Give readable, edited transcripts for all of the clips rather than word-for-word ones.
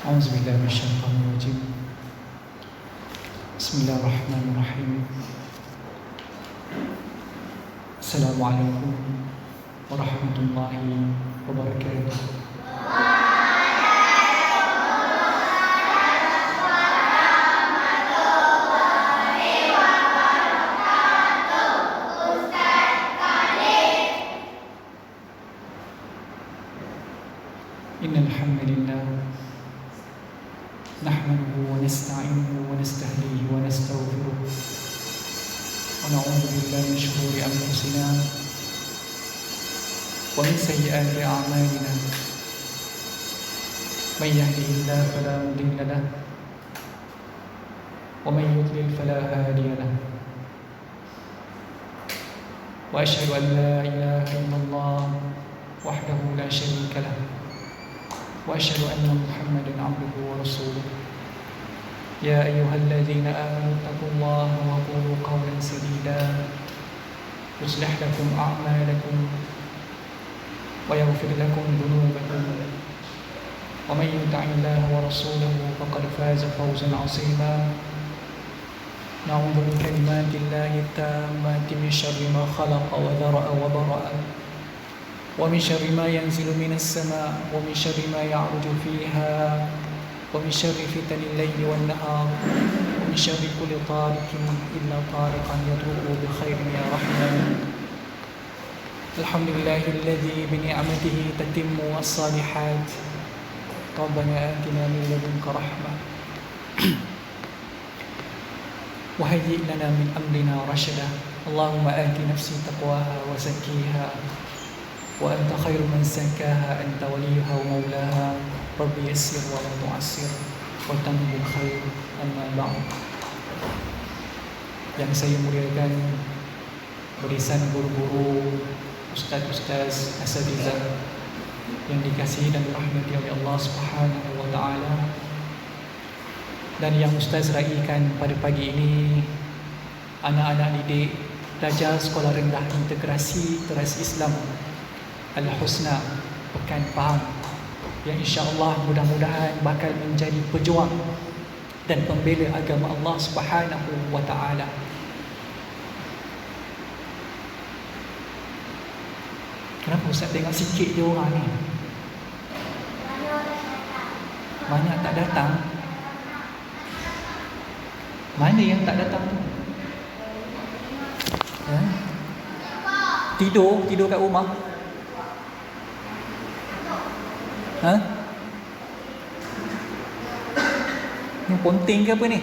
أعوذ بالله من الشيطان الرجيم. بسم الله الرحمن الرحيم. السلام عليكم ورحمة الله وبركاته. إن الحمد لله نحمده ونستعينه ونستهديه ونستغفره ونعوذ بالله من شرور أنفسنا ومن سيئات أعمالنا. من يهده الله فلا مضل له ومن يضلل فلا هادي له. وأشهد أن لا إله إلا الله وحده لا شريك له وأشهد أن محمدا عبده ورسوله. يا أيها الذين آمنوا اتقوا الله وقولوا قولا سديدا يصلح لكم أعمالكم ويغفر لكم ذنوبكم ومن يطع الله ورسوله فقد فاز فوزا عظيما. نعوذ بكلمات الله التامات من شر ما خلق وذرأ وبرأ ومن شر ما ينزل من السماء ومن شر ما يعرج فيها ومن شر فتن الليل والنهار ومن شر كل طارق إلا طارقا يطرق بخير يا رحمن. الحمد لله الذي بنعمته تتم الصالحات. ربنا آتنا من لدنك رحمة وهيئ لنا من أمرنا رشدا. اللهم آت نفسي تقواها وزكيها وأنت خير من زكاها أنت وليها ومولاها. رب يسر ولا تعسر وتمم بالخير. أما بعد. Yang saya muliakan barisan guru-guru, ustaz-ustaz, asatizah yang dikasihi dan dirahmati oleh Allah Subhanahu wa taala, dan yang ustaz raikan pada pagi ini, anak-anak didik pelajar sekolah rendah integrasi Teras Islam Al-Husna Pekan Pahang, yang insya-Allah mudah-mudahan bakal menjadi pejuang dan pembela agama Allah Subhanahu wa taala. Kenapa Ustaz tengok sikit je orang ni? Banyak tak datang. Mana yang tak datang tu? Ya? Tidur kat rumah. Ha? Ni ponting ke apa ni?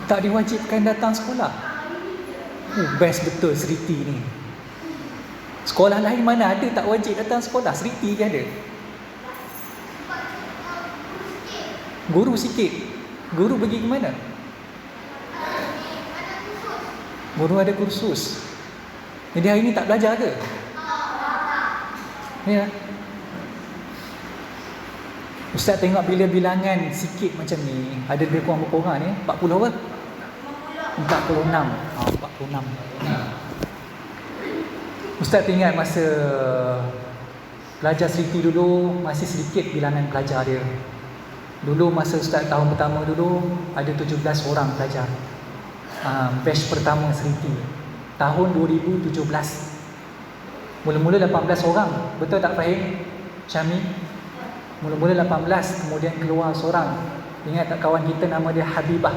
Tak diwajibkan datang sekolah. Best betul Seriti ni. Sekolah lain mana ada tak wajib datang sekolah? Seriti je ada. Guru sikit. Guru pergi ke mana? Guru ada kursus. Jadi hari ni tak belajar ke? Ya. Ustaz tengok bila bilangan sikit macam ni, ada lebih kurang berapa orang ni? 40 apa? 46. 46. Ustaz ingat masa pelajar Seriti dulu masih sedikit bilangan pelajar dia. Dulu masa Ustaz tahun pertama dulu ada 17 orang pelajar. Batch pertama Seriti tahun 2017. Mula-mula 18 orang. Betul tak Fahim? Syami? Mula-mula 18, kemudian keluar seorang. Ingat tak kawan kita nama dia Habibah?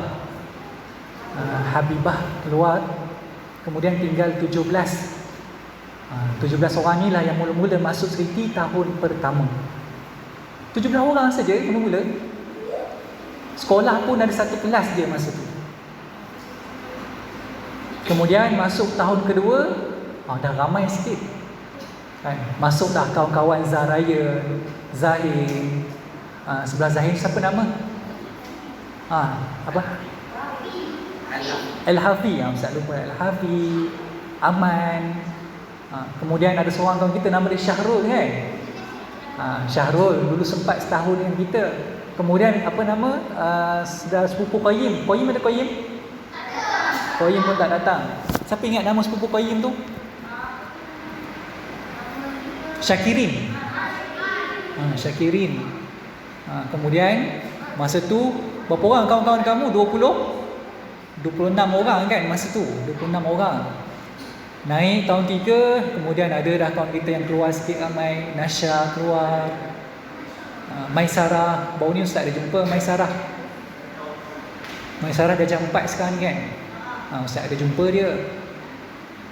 Habibah keluar, kemudian tinggal 17. 17 orang ni lah yang mula-mula masuk Seriti tahun pertama. 17 orang saja mula-mula. Sekolah pun ada satu kelas dia masa tu. Kemudian masuk tahun kedua, dah ramai sikit kan? Masuklah kawan-kawan Zaraya, Zahir. Sebelah Zahir siapa nama? Apa? Al-Hafi. Ustaz lupa. Al-Hafi, Aman. Kemudian ada seorang kawan kita nama dia Syahrul kan? Syahrul dulu sempat setahun dengan kita. Kemudian apa nama? Sepupu Qayyim. Qayyim ada Qayyim? Qayyim pun tak datang. Siapa ingat nama sepupu Qayyim tu? Syakirin. Syakirin. Kemudian masa tu berapa orang kawan-kawan kamu? 26 orang kan masa tu, 26 orang. Naik tahun 3, kemudian ada dah kawan kita yang keluar sikit ramai. Nasha keluar, Maisarah, baru ni Ustaz ada jumpa Maisarah. Maisarah darjah 4 sekarang kan. Ustaz ada jumpa dia.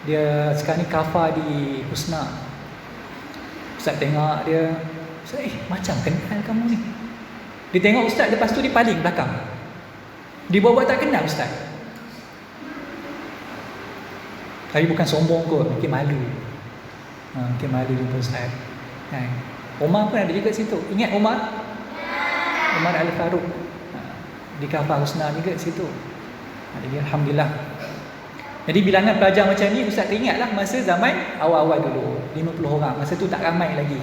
Dia sekarang ni kafa di Husna. Ustaz tengok dia, Ustaz, macam kenal kamu ni. Dia tengok Ustaz, lepas tu dia paling belakang. Dia buat tak kenal Ustaz. Tapi bukan sombong kot, mungkin malu. Mungkin malu jumpa Ustaz. Omar pun ada juga situ. Ingat Omar? Omar Al-Faruq. Di kafa Husna juga situ. Jadi Alhamdulillah. Jadi bilangan pelajar macam ni Ustaz teringatlah masa zaman awal-awal dulu, 50 orang. Masa tu tak ramai lagi.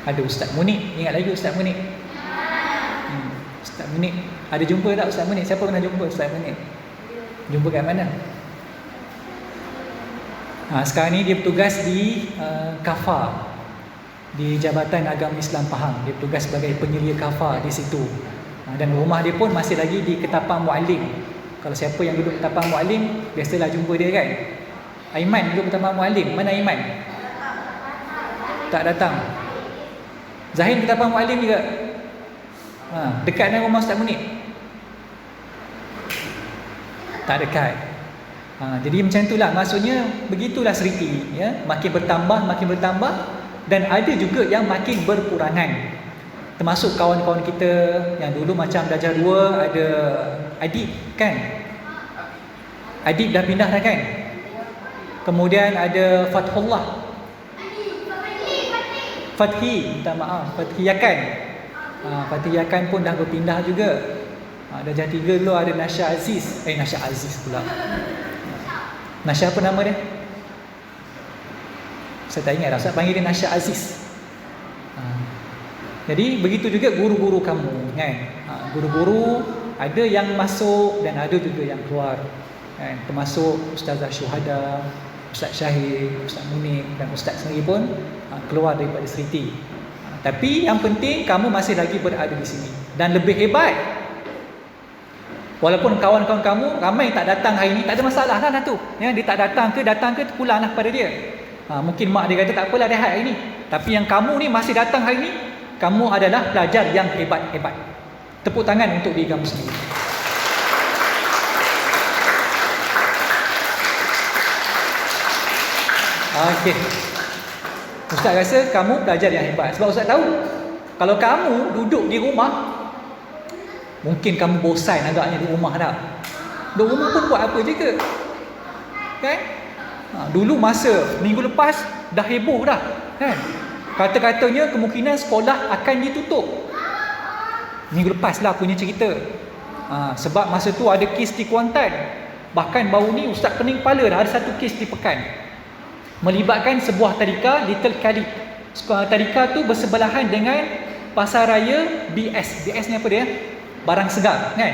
Ada Ustaz Munib. Ingat lagi Ustaz Munib? Ustaz Munib. Ada jumpa tak Ustaz Munib? Siapa pernah jumpa Ustaz Munib? Jumpa kat mana? Sekarang ni dia bertugas di Kafa, di Jabatan Agama Islam Pahang. Dia bertugas sebagai penyelia Kafa di situ. Dan rumah dia pun masih lagi di Ketapang Muallim. Kalau siapa yang duduk Ketapang Muallim, biasalah jumpa dia kan. Aiman duduk Ketapang Muallim. Mana Aiman? Tak datang. Zahid Ketapang Muallim juga. Dekat dengan rumah Ustaz Munib? Tak dekat. Jadi macam itulah, maksudnya begitulah seriti ya, makin bertambah dan ada juga yang makin berkurangan. Termasuk kawan-kawan kita yang dulu macam darjah 2 ada Adib kan? Adib dah pindah dah kan? Kemudian ada Fathullah, Fathi, minta maaf, Fathi Yakan. Fathi Yakan pun dah berpindah juga. Darjah 3 dulu ada Nasha Aziz. Nasha Aziz pula. Nasha apa nama dia? Saya tak ingat dah. Saya panggil dia Nasha Aziz. Jadi begitu juga guru-guru kamu kan? Guru-guru ada yang masuk dan ada juga yang keluar kan? Termasuk Ustazah Syuhada, Ustaz Syahid, Ustaz Munib dan Ustaz sendiri pun keluar daripada seriti. Tapi yang penting kamu masih lagi berada di sini. Dan lebih hebat, walaupun kawan-kawan kamu ramai tak datang hari ni, tak ada masalah lah tu ya, dia tak datang ke pulanglah pada dia. Mungkin mak dia kata tak apalah, rehat hari ni. Tapi yang kamu ni masih datang hari ni, kamu adalah pelajar yang hebat-hebat. Tepuk tangan untuk diri kamu sendiri. Okey. Ustaz rasa kamu pelajar yang hebat. Sebab Ustaz tahu, kalau kamu duduk di rumah, mungkin kamu bosan agaknya di rumah dah. Di rumah pun buat apa je ke? Kan? Dulu masa minggu lepas dah heboh dah, kan? Kata-katanya kemungkinan sekolah akan ditutup. Minggu lepas lah punya cerita. Sebab masa tu ada kes di Kuantan. Bahkan baru ni Ustaz pening kepala dah, ada satu kes di Pekan, melibatkan sebuah tadika Little Khalid. Tadika tu bersebelahan dengan Pasaraya BS. BS ni apa dia? Barang segar kan?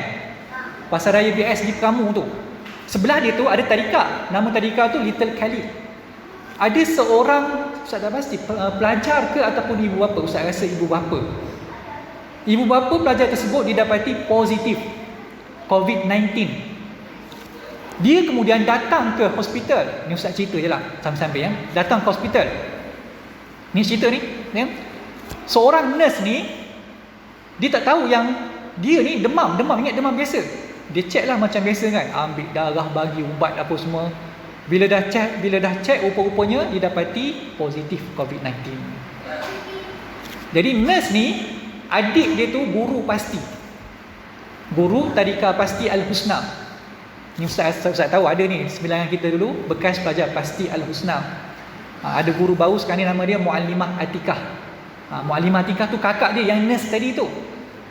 Pasaraya BS di Kamu tu. Sebelah dia tu ada tadika. Nama tadika tu Little Khalid. Ada seorang, Ustaz tak pasti pelajar ke ataupun ibu bapa, Ustaz rasa ibu bapa. Ibu bapa pelajar tersebut didapati positif COVID-19. Dia kemudian datang ke hospital. Ni Ustaz cerita je lah sampai-sampai ya. Datang ke hospital. Ni cerita ni ya. Seorang nurse ni, dia tak tahu yang dia ni demam, ingat demam biasa. Dia check lah macam biasa kan, ambil darah, bagi ubat apa semua. Bila dah check rupa-rupanya didapati positif COVID-19. Jadi nurse ni, adik dia tu guru pasti. Guru tadika pasti Al-Husna. Ni Ustaz tahu ada ni, sembilangan kita dulu bekas pelajar pasti Al-Husna. Ada guru baru sekarang ni, nama dia Muallimah Atikah. Muallimah Atikah tu kakak dia yang nurse tadi tu.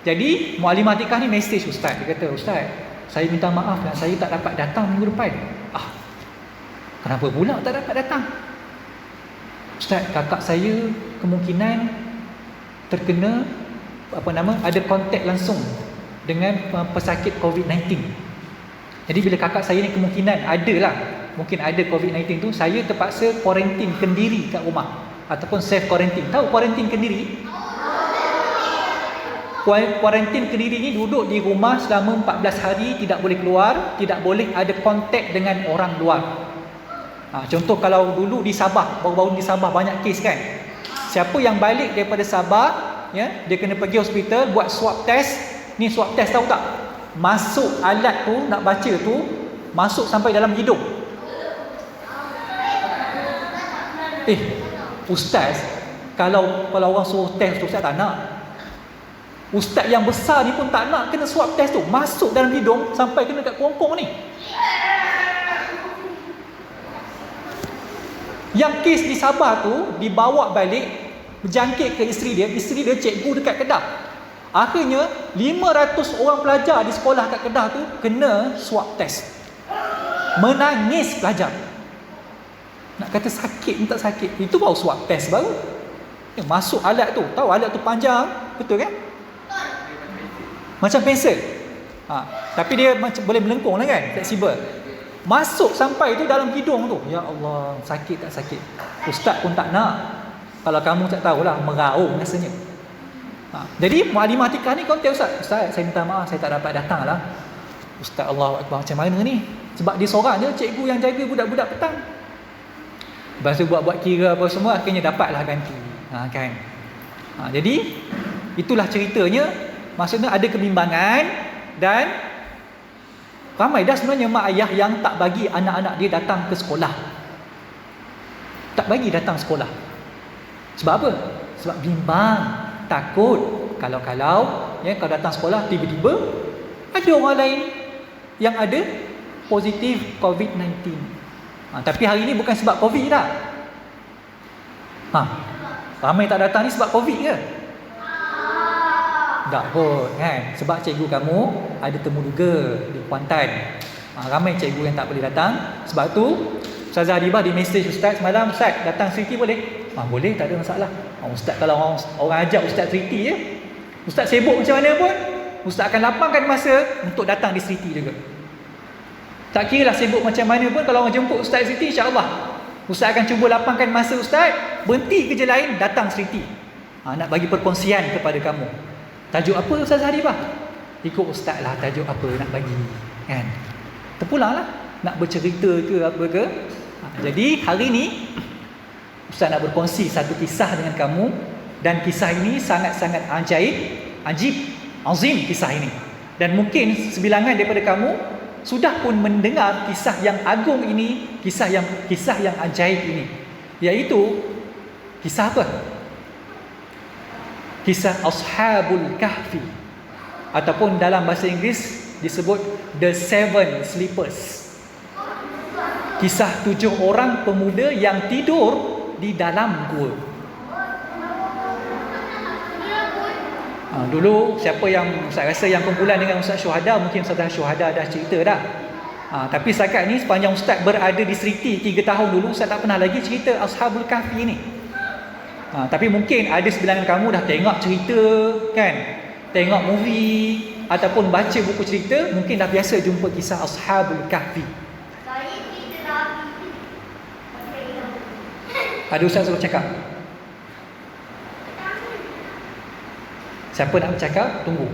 Jadi Muallimah Atikah ni message Ustaz. Dia kata, Ustaz, saya minta maaf kan, saya tak dapat datang minggu depan. Kenapa pula tak dapat datang? Ustaz, kakak saya kemungkinan terkena ada kontak langsung dengan pesakit COVID-19. Jadi bila kakak saya ni kemungkinan mungkin ada COVID-19 tu, saya terpaksa kuarantin kendiri kat rumah. ataupun self quarantine. Tahu quarantine Kediri? Quarantine Kediri ni duduk di rumah selama 14 hari, tidak boleh keluar, tidak boleh ada kontak dengan orang luar. Contoh kalau dulu di Sabah, baru-baru di Sabah banyak kes kan. Siapa yang balik daripada Sabah, ya, dia kena pergi hospital buat swab test. Ni swab test tahu tak? Masuk alat tu nak baca tu, masuk sampai dalam hidung. Ustaz, kalau orang suruh test tu, Ustaz tak nak. Ustaz yang besar ni pun tak nak kena swab test tu, masuk dalam hidung sampai kena kat kerongkong ni. Yang kes di Sabah tu dibawa balik, berjangkit ke isteri dia cikgu dekat Kedah. Akhirnya 500 orang pelajar di sekolah kat Kedah tu kena swab test. Menangis pelajar. Nak kata sakit pun tak sakit. Itu baru swab test baru. Masuk alat tu, tahu alat tu panjang, betul kan? Macam pensel. Tapi dia macam boleh melengkung lah kan, fleksibel. Masuk sampai tu dalam hidung tu. Ya Allah, sakit tak sakit? Ustaz pun tak nak. Kalau kamu tak tahulah, meraung rasanya. Jadi Muallimah Atikah ni kontak Ustaz. Ustaz, saya minta maaf, saya tak dapat datang lah. Ustaz, Allahu Akbar, macam mana ni? Sebab dia seorang je cikgu yang jaga budak-budak petang. Lepas tu buat-buat kira apa semua, akhirnya dapatlah ganti. Kan? Jadi itulah ceritanya. Maksudnya ada kebimbangan, dan ramai dah sebenarnya mak ayah yang tak bagi anak-anak dia datang ke sekolah. Tak bagi datang sekolah. Sebab apa? Sebab bimbang, takut. Kalau ya, kalau datang sekolah tiba-tiba ada orang lain yang ada positif COVID-19. Tapi hari ni bukan sebab COVID dah. Ramai tak datang ni sebab COVID ke? Tak pun kan. Sebab cikgu kamu ada temu duga di Kuantan. Ramai cikgu yang tak boleh datang. Sebab tu Ustazah Adibah di mesej Ustaz semalam, Ustaz datang Sriti boleh? Boleh, tak ada masalah. Ustaz kalau orang ajak Ustaz Sriti je, Ustaz sibuk macam mana pun, Ustaz akan lapangkan masa untuk datang di Sriti juga. Tak kira lah sibuk macam mana pun, kalau orang jemput Ustaz Sriti, insya-Allah Ustaz akan cuba lapangkan masa Ustaz, berhenti kerja lain, datang Sriti. Nak bagi perkongsian kepada kamu. Tajuk apa Ustaz Haribah? Ikut Ustaz lah tajuk apa nak bagi, kan? Terpulang lah, nak bercerita ke apa ke. Jadi hari ni Ustaz nak berkongsi satu kisah dengan kamu. Dan kisah ini sangat-sangat ajaib, azim kisah ini. Dan mungkin sebilangan daripada kamu sudah pun mendengar kisah yang agung ini, kisah yang ajaib ini. Iaitu kisah apa? Kisah Ashabul Kahfi, ataupun dalam bahasa Inggeris disebut The Seven Sleepers. Kisah 7 orang pemuda yang tidur di dalam gua. Dulu siapa yang Ustaz rasa yang kumpulan dengan Ustaz Syuhada, mungkin Ustaz Syuhada dah cerita dah. Tapi setakat ni sepanjang Ustaz berada di Sriti 3 tahun dulu, Ustaz tak pernah lagi cerita Ashabul Kahfi ni. Tapi mungkin ada sebilangan kamu dah tengok cerita kan, tengok movie ataupun baca buku cerita, mungkin dah biasa jumpa kisah Ashabul Kahfi. Ada Ustaz suruh cakap. Siapa nak bercakap, tunggu.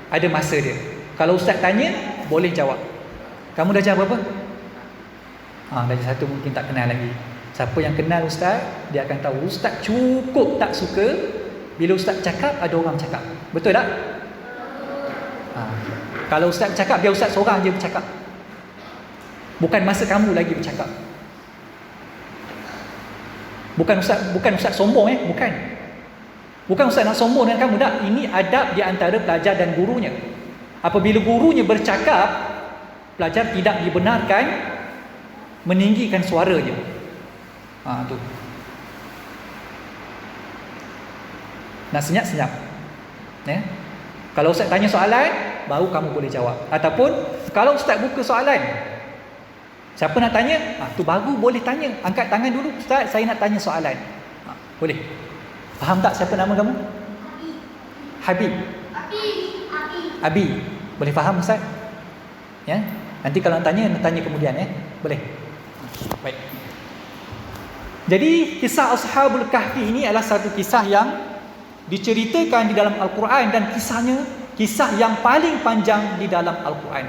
Ada masa dia. Kalau Ustaz tanya, boleh jawab. Kamu dah jawab apa? Lagi satu mungkin tak kenal lagi. Siapa yang kenal Ustaz, dia akan tahu Ustaz cukup tak suka bila Ustaz cakap ada orang cakap. Betul tak? Kalau Ustaz bercakap, biar Ustaz seorang je bercakap. Bukan masa kamu lagi bercakap. Bukan Ustaz sombong bukan. Bukan Ustaz nak sombong dengan kamu, tak. Ini adab di antara pelajar dan gurunya. Apabila gurunya bercakap, pelajar tidak dibenarkan meninggikan suaranya. Tu. Nak senyap-senyap. Kalau Ustaz tanya soalan, baru kamu boleh jawab. Ataupun kalau Ustaz buka soalan, siapa nak tanya? Tu baru boleh tanya. Angkat tangan dulu, Ustaz, saya nak tanya soalan. Boleh. Faham tak siapa nama kamu? Habib. Abi. Boleh faham Ustaz? Ya. Nanti kalau nak tanya kemudian Boleh. Baik. Jadi kisah Ashabul Kahfi ini adalah satu kisah yang diceritakan di dalam Al-Quran, dan kisah yang paling panjang di dalam Al-Quran.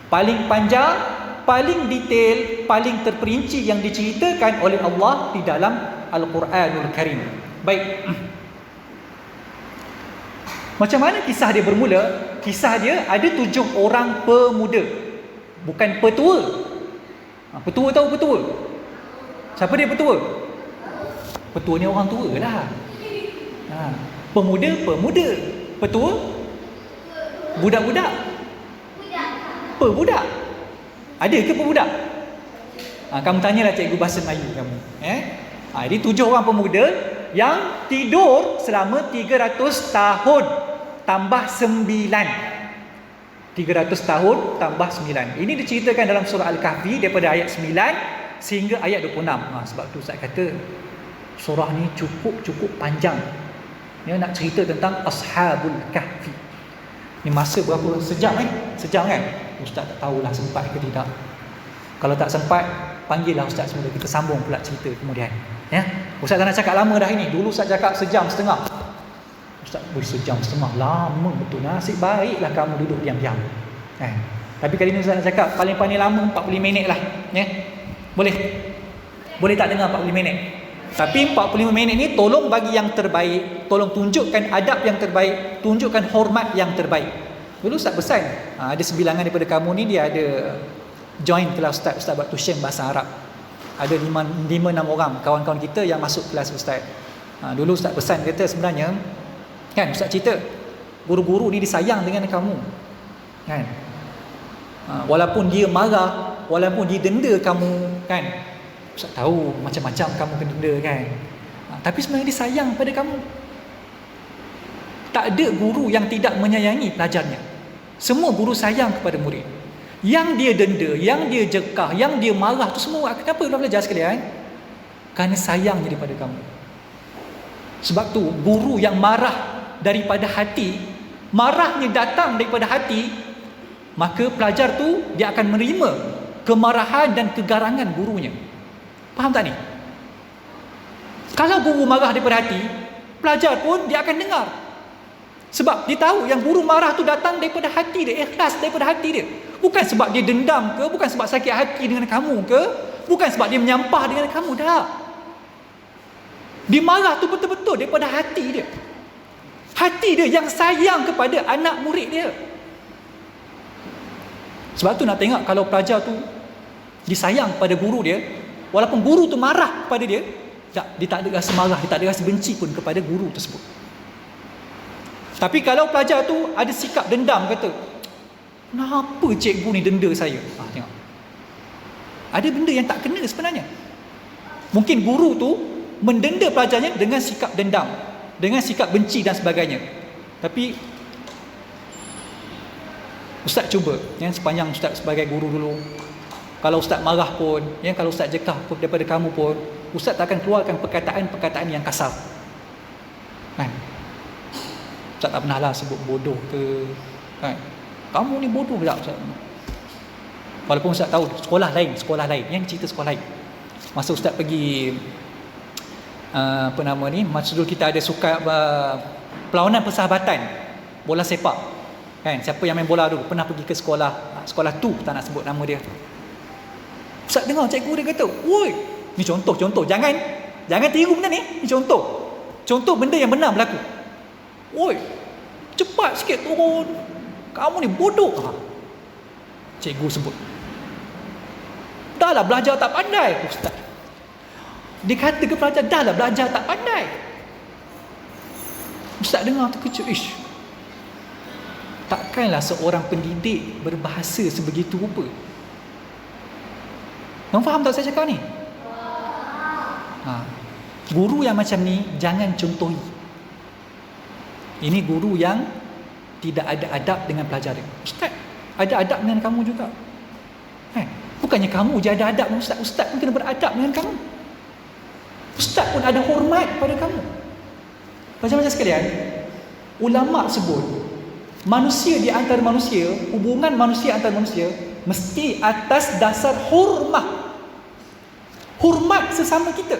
Paling panjang, paling detail, paling terperinci yang diceritakan oleh Allah di dalam Al-Quranul Karim. Baik. Macam mana kisah dia bermula? Kisah dia ada 7 orang pemuda, bukan petua. Petua tahu petua? Siapa dia petua? Petua ni orang tua lah. Pemuda. Petua? Budak-budak? Pebudak? Ada ke pebudak? Kamu tanyalah cikgu bahasa Melayu kamu. Jadi 7 orang pemuda yang tidur selama 300 tahun tambah 9. 300 tahun tambah 9. Ini diceritakan dalam surah Al-Kahfi daripada ayat 9 sehingga ayat 26. Sebab tu Ustaz kata surah ni cukup panjang. Dia nak cerita tentang Ashabul Kahfi. Ni masa berapa? Sejam Sejam kan? Ustaz tak tahulah sempat ke tidak. Kalau tak sempat, panggillah Ustaz semula, kita sambung pula cerita kemudian. Ustaz tak nak cakap lama dah ini. Dulu Ustaz cakap sejam setengah. Ustaz, sejam setengah lama betul. Nasib baiklah kamu duduk diam-diam. Tapi kali ni Ustaz nak cakap paling-paling lama 40 minit lah. Boleh tak dengar 40 minit? Tapi 45 minit ni tolong bagi yang terbaik, tolong tunjukkan adab yang terbaik, tunjukkan hormat yang terbaik. Dulu Ustaz pesan, ada sebilangan daripada kamu ni dia ada join kelas Ustaz buat tuition bahasa Arab. Ada 5-6 orang kawan-kawan kita yang masuk kelas Ustaz. Dulu Ustaz pesan, kata sebenarnya kan Ustaz cerita guru-guru ni disayang dengan kamu kan. Walaupun dia marah, walaupun dia denda kamu kan, Ustaz tahu macam-macam kamu kena denda kan, tapi sebenarnya dia sayang pada kamu. Tak ada guru yang tidak menyayangi pelajarnya. Semua guru sayang kepada murid. Yang dia denda, yang dia jekah, yang dia marah tu semua kenapa dah belajar sekalian? Kerana sayangnya daripada kamu. Sebab tu guru yang marah daripada hati, marahnya datang daripada hati, maka pelajar tu dia akan menerima kemarahan dan kegarangan gurunya. Faham tak ni? Kalau guru marah daripada hati, pelajar pun dia akan dengar. Sebab dia tahu yang guru marah tu datang daripada hati dia, ikhlas daripada hati dia. Bukan sebab dia dendam ke, bukan sebab sakit hati dengan kamu ke, bukan sebab dia menyampah dengan kamu, dah. Dia marah tu betul-betul daripada hati dia. Hati dia yang sayang kepada anak murid dia. Sebab tu nak tengok kalau pelajar tu disayang pada guru dia, walaupun guru tu marah kepada dia, dia tak ada rasa marah, dia tak ada rasa benci pun kepada guru tersebut. Tapi kalau pelajar tu ada sikap dendam, kata, kenapa cikgu ni denda saya? Tengok. Ada benda yang tak kena sebenarnya. Mungkin guru tu mendenda pelajarnya dengan sikap dendam, dengan sikap benci dan sebagainya. Tapi Ustaz cuba, sepanjang Ustaz sebagai guru dulu, kalau Ustaz marah pun, kalau Ustaz jekah daripada kamu pun, Ustaz tak akan keluarkan perkataan-perkataan yang kasar. Kan? Ustaz tak pernah lah sebut bodoh ke, kan? Kamu ni bodoh tak Ustaz? Walaupun Ustaz tahu sekolah lain, yang cerita sekolah lain. Masa Ustaz pergi masa dulu kita ada suka perlawanan persahabatan bola sepak. Kan, siapa yang main bola dulu pernah pergi ke sekolah tu, tak nak sebut nama dia. Ustaz dengar cikgu dia kata, "Woi, ni contoh, jangan tiru benda ni. Ni contoh benda yang benar berlaku. Woi, cepat sikit turun. Kamu ni bodoh." Cikgu sebut, "Dah lah belajar tak pandai." Ustaz dia kata ke pelajar, "Dah lah belajar tak pandai." Ustaz dengar terkejut. Takkanlah seorang pendidik berbahasa sebegitu rupa. Kamu faham tak saya cakap ni? Guru yang macam ni jangan contohi. Ini guru yang tidak ada adab dengan pelajar dia. Ustaz, ada adab dengan kamu juga. Bukannya kamu je ada adab dengan Ustaz. Ustaz pun kena beradab dengan kamu. Ustaz pun ada hormat pada kamu. Macam-macam sekalian, ulama sebut, manusia di antara manusia, hubungan manusia antara manusia mesti atas dasar hormat sesama kita.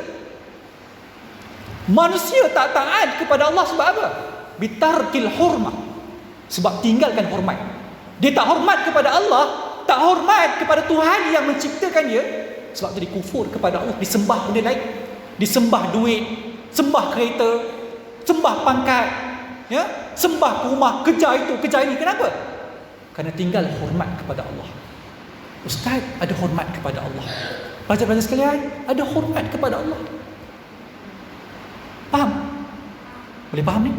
Manusia tak taat kepada Allah sebab apa? Bitarkil hurmah, sebab tinggalkan hormat. Dia tak hormat kepada Allah, tak hormat kepada Tuhan yang menciptakan dia, sebab tu dia kufur kepada Allah, disembah benda lain, disembah duit, sembah kereta, sembah pangkat, ya, sembah rumah, kejar itu, kejar ini. Kenapa? Kerana tinggal hormat kepada Allah. Ustaz ada hormat kepada Allah, pelajar-pelajar sekalian ada hormat kepada Allah. Faham? Boleh faham ni?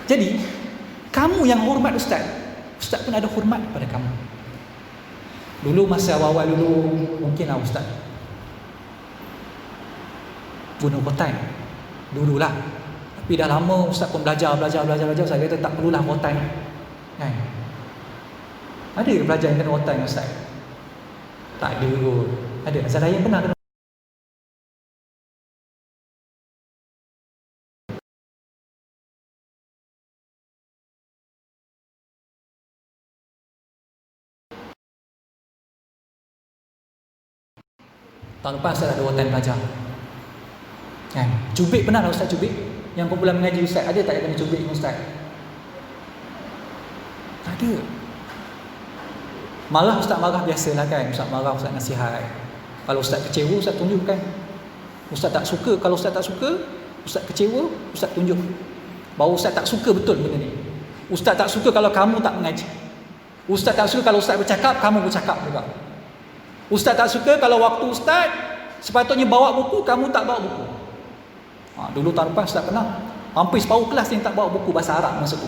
Jadi kamu yang hormat Ustaz, Ustaz pun ada hormat kepada kamu. Dulu masa awal-awal dulu mungkinlah Ustaz bunuh kotan dululah, tapi dah lama Ustaz pun belajar, Ustaz kata tak perlulah kotan kan. Ada ke pelajar yang kena kotan Ustaz? Tak ada kot. Ada Azhar yang pernah kena. Tahun lepas Ustaz ada kotan pelajar kan. Cubit pernah tak Ustaz cubit? Yang kumpulan mengaji Ustaz, ada tak yang kena cubit dengan Ustaz? Tak ada. Marah Ustaz marah biasalah kan. Ustaz marah, Ustaz nasihat. Kalau Ustaz kecewa, Ustaz tunjukkan. Ustaz tak suka, kalau Ustaz tak suka, Ustaz kecewa, Ustaz tunjuk bahawa Ustaz tak suka betul benda ni. Ustaz tak suka kalau kamu tak mengaji. Ustaz tak suka kalau Ustaz bercakap, kamu bercakap juga. Ustaz tak suka kalau waktu Ustaz sepatutnya bawa buku, kamu tak bawa buku. Dulu tahun lepas Ustaz pernah hampir separuh kelas yang tak bawa buku bahasa Arab masa tu.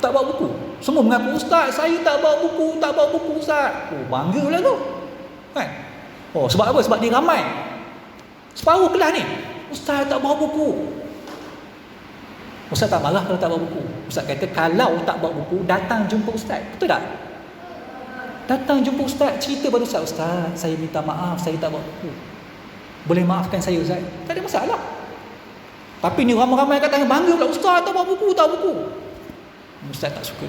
Tak bawa buku. Semua mengaku, Ustaz saya tak bawa buku, tak bawa buku Ustaz. Oh, bangga pula tu kan. Oh, sebab apa? Sebab dia ramai. Separuh kelas ni Ustaz tak bawa buku. Ustaz tak marah kalau tak bawa buku. Ustaz kata kalau tak bawa buku, datang jumpa Ustaz. Betul tak? Datang jumpa Ustaz, cerita pada Ustaz, Ustaz saya minta maaf, saya tak bawa buku, boleh maafkan saya Ustaz? Tak ada masalah. Tapi ni ramai-ramai kata bangga pula, Ustaz tak bawa buku, tak bawa buku. Ustaz tak suka.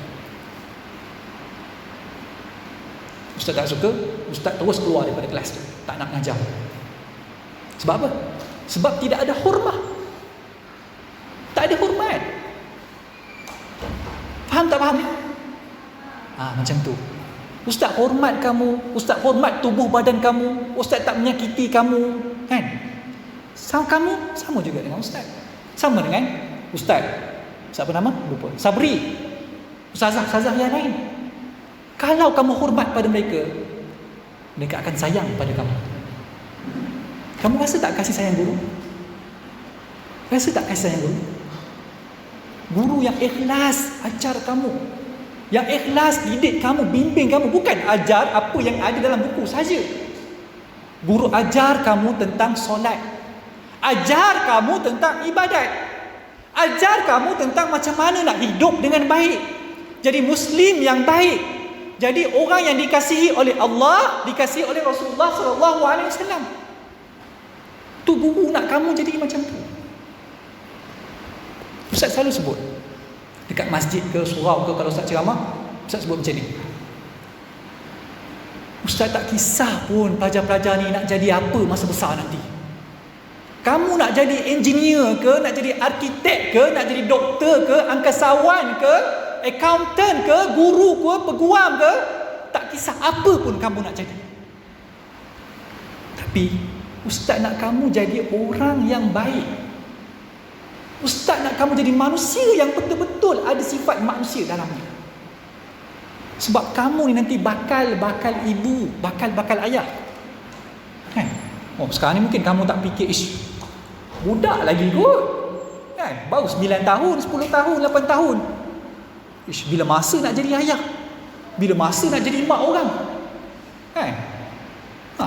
Ustaz tak suka, Ustaz terus keluar daripada kelas tu, tak nak mengajar. Sebab apa? Sebab tidak ada hormat. Tak ada hormat. Faham tak faham? Macam tu. Ustaz hormat kamu, Ustaz hormat tubuh badan kamu, Ustaz tak menyakiti kamu, kan? Kamu sama juga dengan Ustaz. Sama dengan Ustaz. Siapa nama? Lupa. Sabri. Ustazah yang lain. Kalau kamu hormat pada mereka, mereka akan sayang pada kamu. Kamu rasa tak kasih sayang guru? Rasa tak kasih sayang guru? Guru yang ikhlas ajar kamu, yang ikhlas didik kamu, bimbing kamu, bukan ajar apa yang ada dalam buku saja. Guru ajar kamu tentang solat, ajar kamu tentang ibadat, ajar kamu tentang macam mana nak hidup dengan baik, jadi muslim yang baik, jadi orang yang dikasihi oleh Allah, dikasihi oleh Rasulullah SAW. Tu guru nak kamu jadi macam tu. Ustaz selalu sebut dekat masjid ke surau ke, kalau Ustaz ceramah, Ustaz sebut macam ni, Ustaz tak kisah pun pelajar-pelajar ni nak jadi apa masa besar nanti. Kamu nak jadi engineer ke, nak jadi arkitek ke, nak jadi doktor ke, angkasawan ke, accountant ke, guru ke, peguam ke, tak kisah apa pun kamu nak jadi. Tapi Ustaz nak kamu jadi orang yang baik. Ustaz nak kamu jadi manusia yang betul-betul ada sifat manusia dalamnya. Sebab kamu ni nanti bakal ibu, bakal ayah. Kan? Sekarang ni mungkin kamu tak fikir, budak lagi kot. Kan? Baru 9 tahun, 10 tahun, 8 tahun. Bila masa nak jadi ayah? Bila masa nak jadi mak orang? Kan?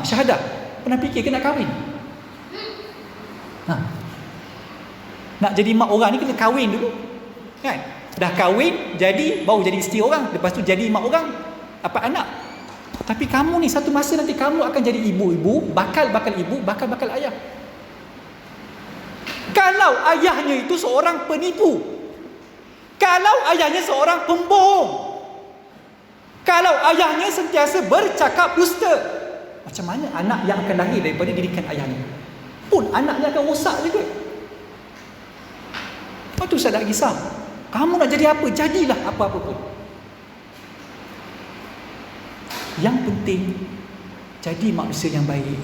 Syahadah. Pernah fikir ke nak kahwin? Nak jadi mak orang ni kena kahwin dulu, kan? Dah kahwin, jadi baru jadi isteri orang, lepas tu jadi mak orang, dapat anak. Tapi kamu ni satu masa nanti kamu akan jadi ibu-ibu, bakal ibu, bakal ayah. Kalau ayahnya itu seorang penipu, kalau ayahnya seorang pembohong, kalau ayahnya sentiasa bercakap dusta, macam mana anak yang akan lahir daripada didikan ayahnya? pun anaknya akan rosak juga. Lepas tu Ustaz tak kisah, kamu nak jadi apa, jadilah apa-apa pun. Yang penting jadi manusia yang baik,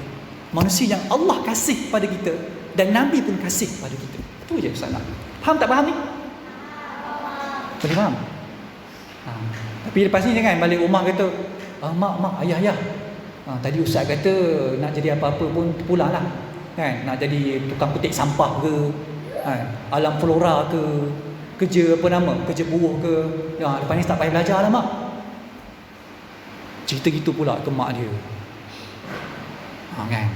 manusia yang Allah kasih pada kita dan Nabi pun kasih pada kita. Itu je Ustaz nak. Faham tak faham ni? Boleh faham? Tapi lepas ni jangan balik rumah kata, mak, ayah. Tadi Ustaz kata nak jadi apa-apa pun pulang lah, kan? Nak jadi tukang petik sampah ke, alam flora ke, kerja kerja buruh ke. Lepas ni tak payah belajar lah mak. Cerita gitu pula ke mak dia. Kan?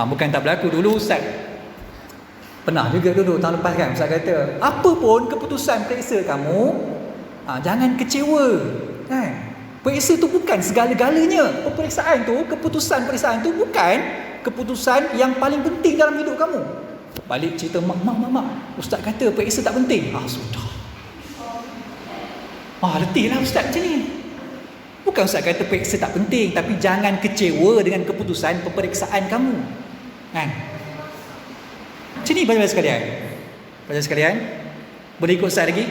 Bukan tak berlaku. Dulu Ustaz pernah juga dulu tahun lepas kan, Ustaz kata, apa pun keputusan periksa kamu, jangan kecewa, kan? Periksa tu bukan segala-galanya. Keputusan periksaan tu bukan keputusan yang paling penting dalam hidup kamu. Balik cerita mak, Ustaz kata periksa tak penting. Sudah. Letih lah Ustaz macam ni. Bukan Ustaz kata periksa tak penting, tapi jangan kecewa dengan keputusan peperiksaan kamu, kan? Macam ni pelajar sekalian. Boleh ikut Ustaz lagi?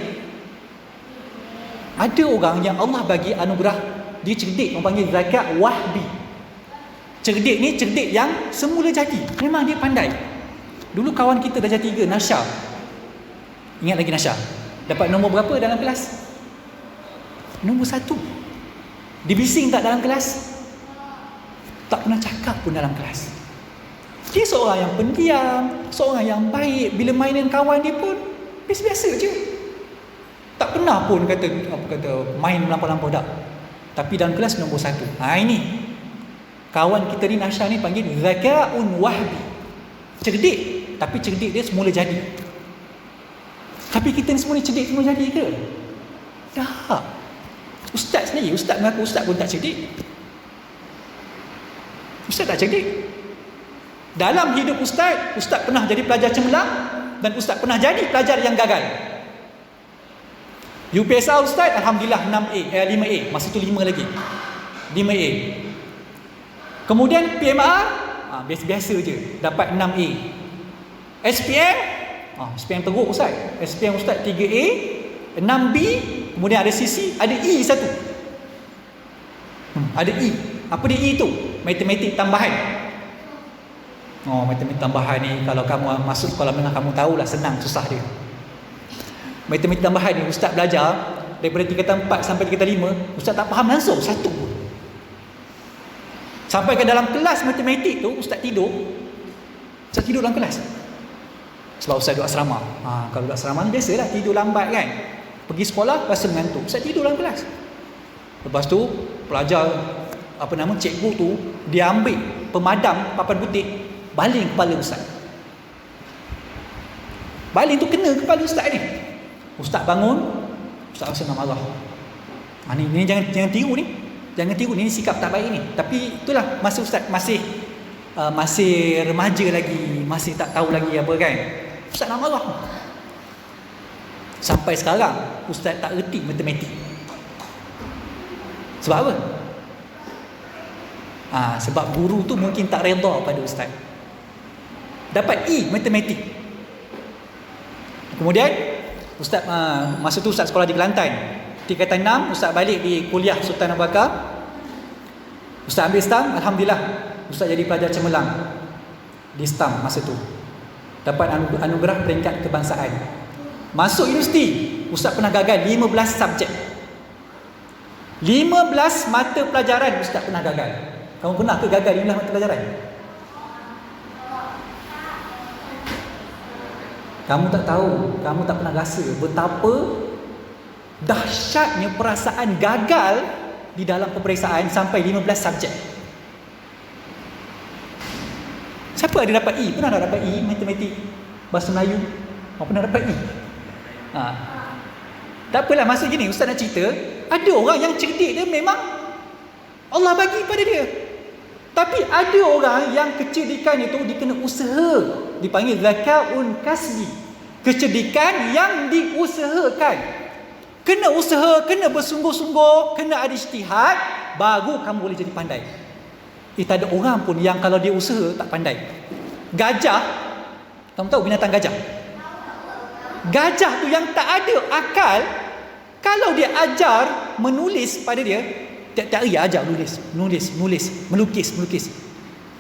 Ada orang yang Allah bagi anugerah, dia cerdik, orang panggil zakat wahbi. Cerdik ni cerdik yang semula jadi, memang dia pandai. Dulu kawan kita darjah 3, Nasha, ingat lagi Nasha, dapat nombor berapa dalam kelas? Nombor 1. Dibising tak dalam kelas? Tak pernah cakap pun dalam kelas. Dia seorang yang pendiam, seorang yang baik. Bila main dengan kawan dia pun biasa-biasa je. Tak pernah pun kata main melampau-lampau dah. Tapi dalam kelas nombor 1. Ini kawan kita ni, Nasha ni, panggil zakaun wahbi. Cerdik, tapi cerdik dia semula jadi. Tapi kita ni semua ni cerdik semula jadi ke? Tak. Ustaz sendiri, Ustaz mengaku Ustaz pun tak cerdik. Ustaz tak cerdik. Dalam hidup Ustaz pernah jadi pelajar cemerlang, dan Ustaz pernah jadi pelajar yang gagal. UPSR Ustaz, Alhamdulillah 5A. Masa tu 5 lagi, 5A. Kemudian PMR, biasa-biasa je, dapat 6A. SPM, SPM teruk Ustaz. SPM Ustaz 3A, 6B, kemudian ada CC, ada E satu. Ada E. Apa dia E tu? Matematik tambahan. Matematik tambahan ni, kalau kamu masuk sekolah menengah, kamu tahulah senang susah dia. Matematik tambahan ni Ustaz belajar daripada tingkatan 4 sampai tingkatan 5, Ustaz tak faham langsung satu pun. Sampai ke dalam kelas matematik tu Ustaz tidur dalam kelas. Sebab Ustaz duduk asrama. Kalau duduk asrama ni biasalah tidur lambat kan. Pergi sekolah rasa mengantuk, Ustaz tidur dalam kelas. Lepas tu pelajar cikgu tu dia ambil pemadam papan putih, baling kepala Ustaz. Baling tu kena kepala Ustaz ni. Ustaz bangun, Ustaz rasa nak marah. Ni jangan tiru ni. Jangan tiru ni sikap tak baik ni. Tapi itulah masa Ustaz masih remaja lagi, masih tak tahu lagi apa kan. Ustaz nak marah. Sampai sekarang Ustaz tak reti matematik. Sebab apa? Sebab guru tu mungkin tak redha pada Ustaz. Dapat E matematik. Kemudian Ustaz masa tu Ustaz sekolah di Kelantan. Tingkatan 6 Ustaz balik di kuliah Sultan Abu Bakar. Ustaz ambil STAM, Alhamdulillah Ustaz jadi pelajar cemerlang di STAM masa tu. Dapat anugerah peringkat kebangsaan. Masuk universiti, Ustaz pernah gagal 15 subjek. 15 mata pelajaran Ustaz pernah gagal. Kamu pernah ke gagal 15 mata pelajaran? Kamu tak tahu, kamu tak pernah rasa betapa dahsyatnya perasaan gagal di dalam peperiksaan sampai 15 subjek. Siapa ada dapat E? Pernah tak dapat E matematik, bahasa Melayu? Pernah dapat E? Tak apalah, masa gini Ustaz nak cerita, ada orang yang cerdik dia memang Allah bagi pada dia. Tapi ada orang yang kecerdikan itu dikena usaha, dipanggil zakaun kasbi. Kecerdikan yang diusahakan. Kena usaha, kena bersungguh-sungguh, kena ada ijtihad, baru kamu boleh jadi pandai. Tak ada orang pun yang kalau dia usaha tak pandai. Gajah, kamu tahu binatang gajah? Gajah tu yang tak ada akal, kalau dia ajar menulis pada dia, tiap-tiap hari ajar menulis, melukis.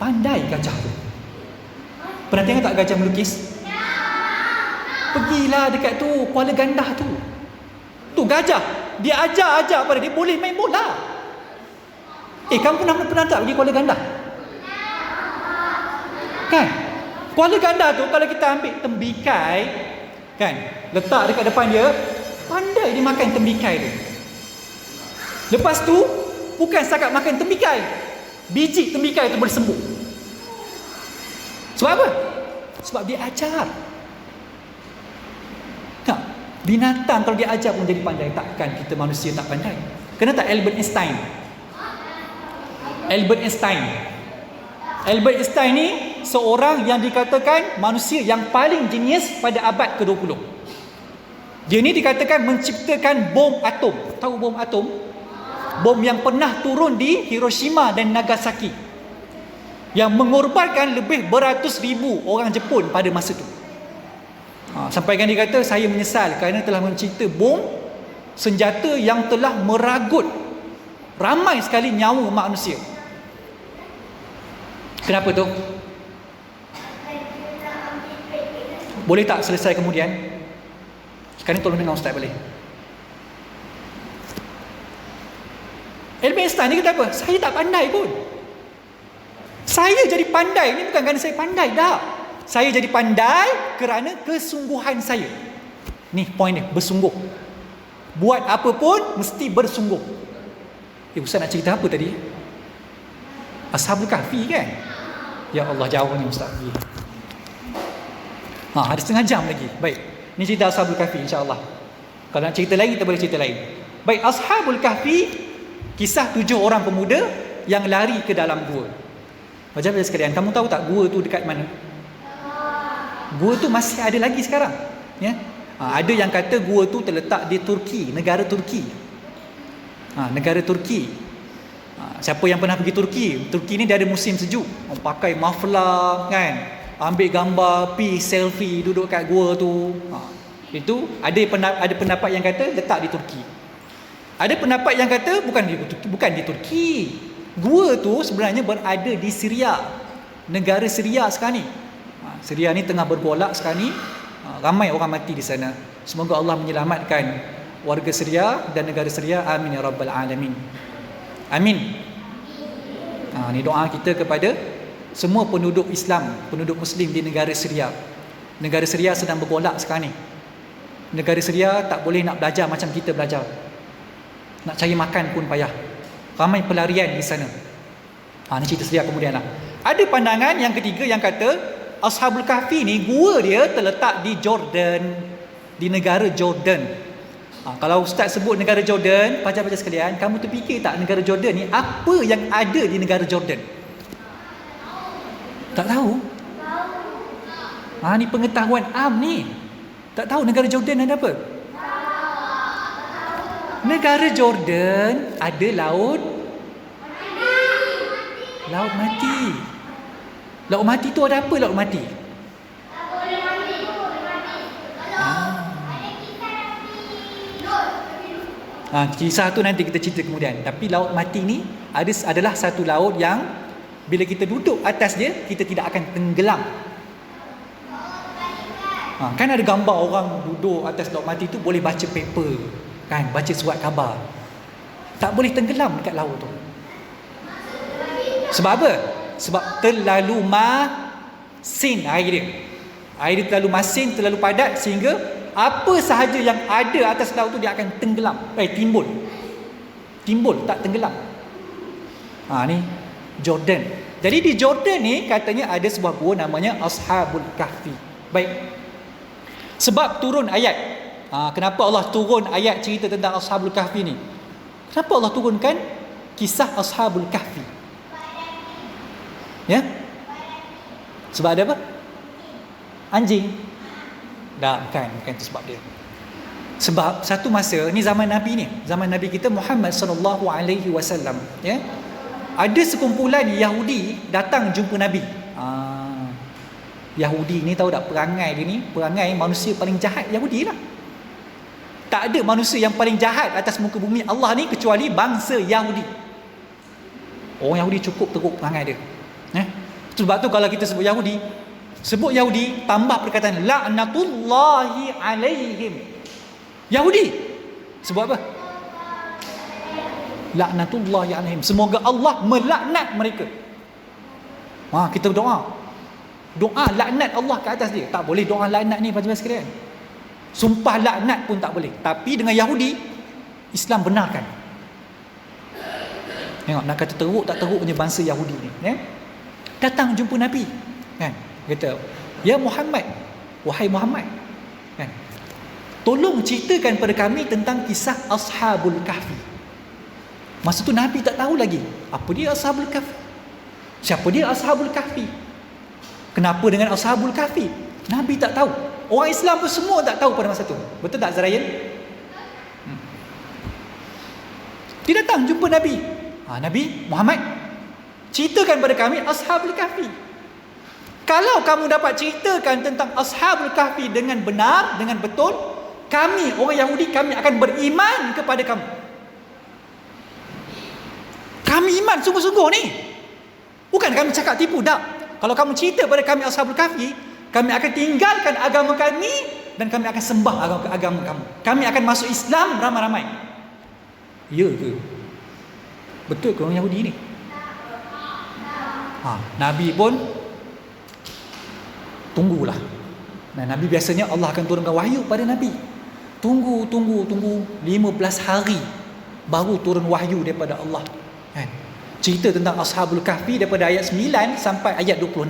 Pandai gajah tu. Pernah tengok tak gajah melukis? Pergilah dekat tu, Kuala Gandah tu. Tu gajah, dia ajar pada dia boleh main bola. Kamu pernah tak pergi Kuala Gandah? Kan? Kuala Gandah tu kalau kita ambil tembikai, kan, letak dekat depan dia, pandai dia makan tembikai tu. Lepas tu bukan setakat makan tembikai, biji tembikai tu boleh sembuh. Sebab apa? Sebab dia ajar. Tak, binatang kalau dia ajar pun jadi pandai. Takkan kita manusia tak pandai? Kenapa tak Albert Einstein? Albert Einstein ni seorang yang dikatakan manusia yang paling jenius pada abad ke-20. Dia ni dikatakan menciptakan bom atom. Tahu bom atom? Bom yang pernah turun di Hiroshima dan Nagasaki, yang mengorbankan lebih beratus ribu orang Jepun pada masa itu. Sampaikan dia kata, saya menyesal kerana telah mencipta bom senjata yang telah meragut ramai sekali nyawa manusia. Kenapa tu? Boleh tak selesai kemudian? Sekarang tolong dengar Ustaz boleh? Albert Einstein ni kata apa? Saya tak pandai pun. Saya jadi pandai ni bukan kerana saya pandai, dah. Saya jadi pandai kerana kesungguhan saya. Ni point dia, bersungguh. Buat apa pun mesti bersungguh. Ustaz nak cerita apa tadi? Ashabul Kahfi kan? Ya Allah, jauh ni Ustaz pergi. Ada setengah jam lagi. Baik, ni cerita Ashabul Kahfi insya-Allah. Kalau nak cerita lain kita boleh cerita lain. Baik, Ashabul Kahfi, kisah 7 orang pemuda yang lari ke dalam gua. Macam mana sekalian, kamu tahu tak gua tu dekat mana? Gua tu masih ada lagi sekarang, ya. Ada yang kata gua tu terletak di Turki, negara Turki. Negara Turki. Siapa yang pernah pergi Turki? Turki ni dia ada musim sejuk. Pakai muffler kan, ambil gambar, pergi selfie duduk kat gua tu. Itu ada pendapat yang kata letak di Turki. Ada pendapat yang kata bukan di Turki. Gua tu sebenarnya berada di Syria. Negara Syria sekarang ni. Syria ni tengah bergolak sekarang ni. Ramai orang mati di sana. Semoga Allah menyelamatkan warga Syria dan negara Syria. Amin ya rabbal alamin. Amin. Ni doa kita kepada semua penduduk Islam, penduduk Muslim di negara Syria. Negara Syria sedang bergolak sekarang ni. Negara Syria tak boleh nak belajar macam kita belajar. Nak cari makan pun payah. Ramai pelarian di sana. Ni cerita Syria kemudian lah. Ada pandangan yang ketiga yang kata Ashabul Kahfi ni gua dia terletak di Jordan, di negara Jordan. Kalau Ustaz sebut negara Jordan, pelajar-pelajar sekalian, kamu terfikir tak negara Jordan ni apa yang ada di negara Jordan? Tak tahu? Ni pengetahuan am ni. Tak tahu negara Jordan ada apa? Negara Jordan ada laut mati. Laut mati tu ada apa laut mati? Kisah tu nanti kita cerita kemudian. Tapi laut mati ni adalah satu laut yang bila kita duduk atas dia, kita tidak akan tenggelam. Kan ada gambar orang duduk atas laut mati tu boleh baca paper, kan, baca surat khabar. Tak boleh tenggelam dekat laut tu. Sebab apa? Sebab terlalu masin air dia. Air dia terlalu masin, terlalu padat sehingga apa sahaja yang ada atas laut tu dia akan tenggelam. Timbul, tak tenggelam. Ni Jordan. Jadi di Jordan ni katanya ada sebuah gua namanya Ashabul Kahfi. Baik. Sebab turun ayat. Kenapa Allah turun ayat cerita tentang Ashabul Kahfi ni? Kenapa Allah turunkan kisah Ashabul Kahfi? Ya? Sebab ada apa? Anjing. Bukan itu sebab dia. Sebab satu masa ni zaman Nabi ni, zaman Nabi kita Muhammad sallallahu alaihi wasallam, ya. Ada sekumpulan Yahudi datang jumpa Nabi. Yahudi ni tahu tak perangai dia ni, perangai manusia paling jahat Yahudi lah. Tak ada manusia yang paling jahat atas muka bumi Allah ni kecuali bangsa Yahudi. Orang Yahudi cukup teruk perangai dia. Sebab tu kalau kita sebut Yahudi tambah perkataan la'natullahi alaihim. Yahudi sebut apa? La'natullahi alaihim, semoga Allah melaknat mereka. Kita berdoa laknat Allah ke atas dia. Tak boleh doa laknat ni pasal sekalian. Sumpah laknat pun tak boleh. Tapi dengan Yahudi, Islam benarkan. Tengok, nak kata teruk tak teruk punya bangsa Yahudi ni, datang jumpa Nabi, kan? Kata, ya Muhammad, wahai Muhammad, kan? Tolong ceritakan pada kami tentang kisah Ashabul Kahfi. Masa tu Nabi tak tahu lagi apa dia Ashabul Kahfi. Siapa dia Ashabul Kahfi? Kenapa dengan Ashabul Kahfi? Nabi tak tahu. Orang Islam pun semua tak tahu pada masa tu. Betul tak Zarayan? Dia datang jumpa Nabi. Nabi Muhammad, ceritakan pada kami Ashabul Kahfi. Kalau kamu dapat ceritakan tentang Ashabul Kahfi dengan benar, dengan betul, kami orang Yahudi, kami akan beriman kepada kamu. Kami iman sungguh-sungguh ni. Bukan kami cakap tipu, tak. Kalau kamu cerita pada kami Ashabul Kahfi, kami akan tinggalkan agama kami dan kami akan sembah agama kamu. Kami akan masuk Islam ramai-ramai. Ya ke? Betul ke orang Yahudi ni? Nabi pun tunggulah. Nabi biasanya Allah akan turunkan wahyu pada Nabi. Tunggu 15 hari baru turun wahyu daripada Allah, kan? Cerita tentang Ashabul Kahfi daripada ayat 9 sampai ayat 26.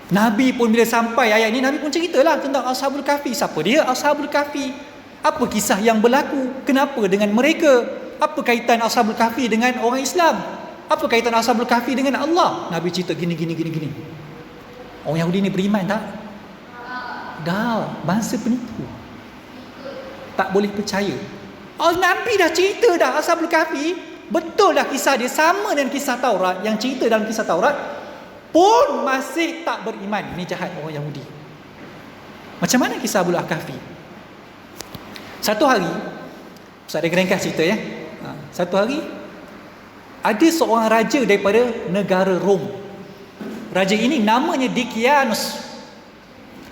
Nabi pun bila sampai ayat ni, Nabi pun ceritalah tentang Ashabul Kahfi. Siapa dia Ashabul Kahfi? Apa kisah yang berlaku? Kenapa dengan mereka? Apa kaitan Ashabul Kahfi dengan orang Islam? Apa kaitan Ashabul Kahfi dengan Allah? Nabi cerita gini. Orang Yahudi ni beriman tak? Dah, bangsa penipu. Tak boleh percaya. Nabi dah cerita dah Ashabul Kahfi. Betul lah kisah dia sama dengan kisah Taurat, yang cerita dalam kisah Taurat, pun masih tak beriman. Ini jahat orang Yahudi. Macam mana kisah Ashabul Kahfi? Satu hari, Ustaz dia ringkas cerita ya. Satu hari ada seorang raja daripada negara Rom. Raja ini namanya Dikianus.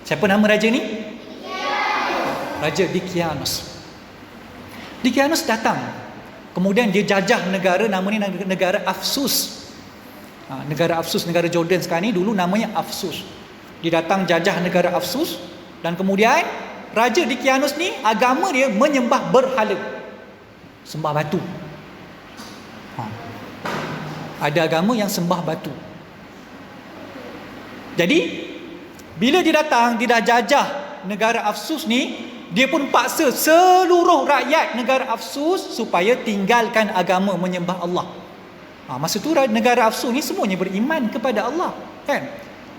Siapa nama raja ni? Raja Dikianus. Dikianus datang. Kemudian dia jajah negara, namanya negara Afsus. Negara Afsus, negara Jordan sekarang ni, dulu namanya Afsus. Dia datang jajah negara Afsus. Dan kemudian Raja Dikianus ni, agama dia menyembah berhala, sembah batu. Ada agama yang sembah batu. Jadi bila dia datang, dia dah jajah negara Afsus ni, dia pun paksa seluruh rakyat negara Afsus supaya tinggalkan agama menyembah Allah. Masa tu negara Afsus ni semuanya beriman kepada Allah, kan?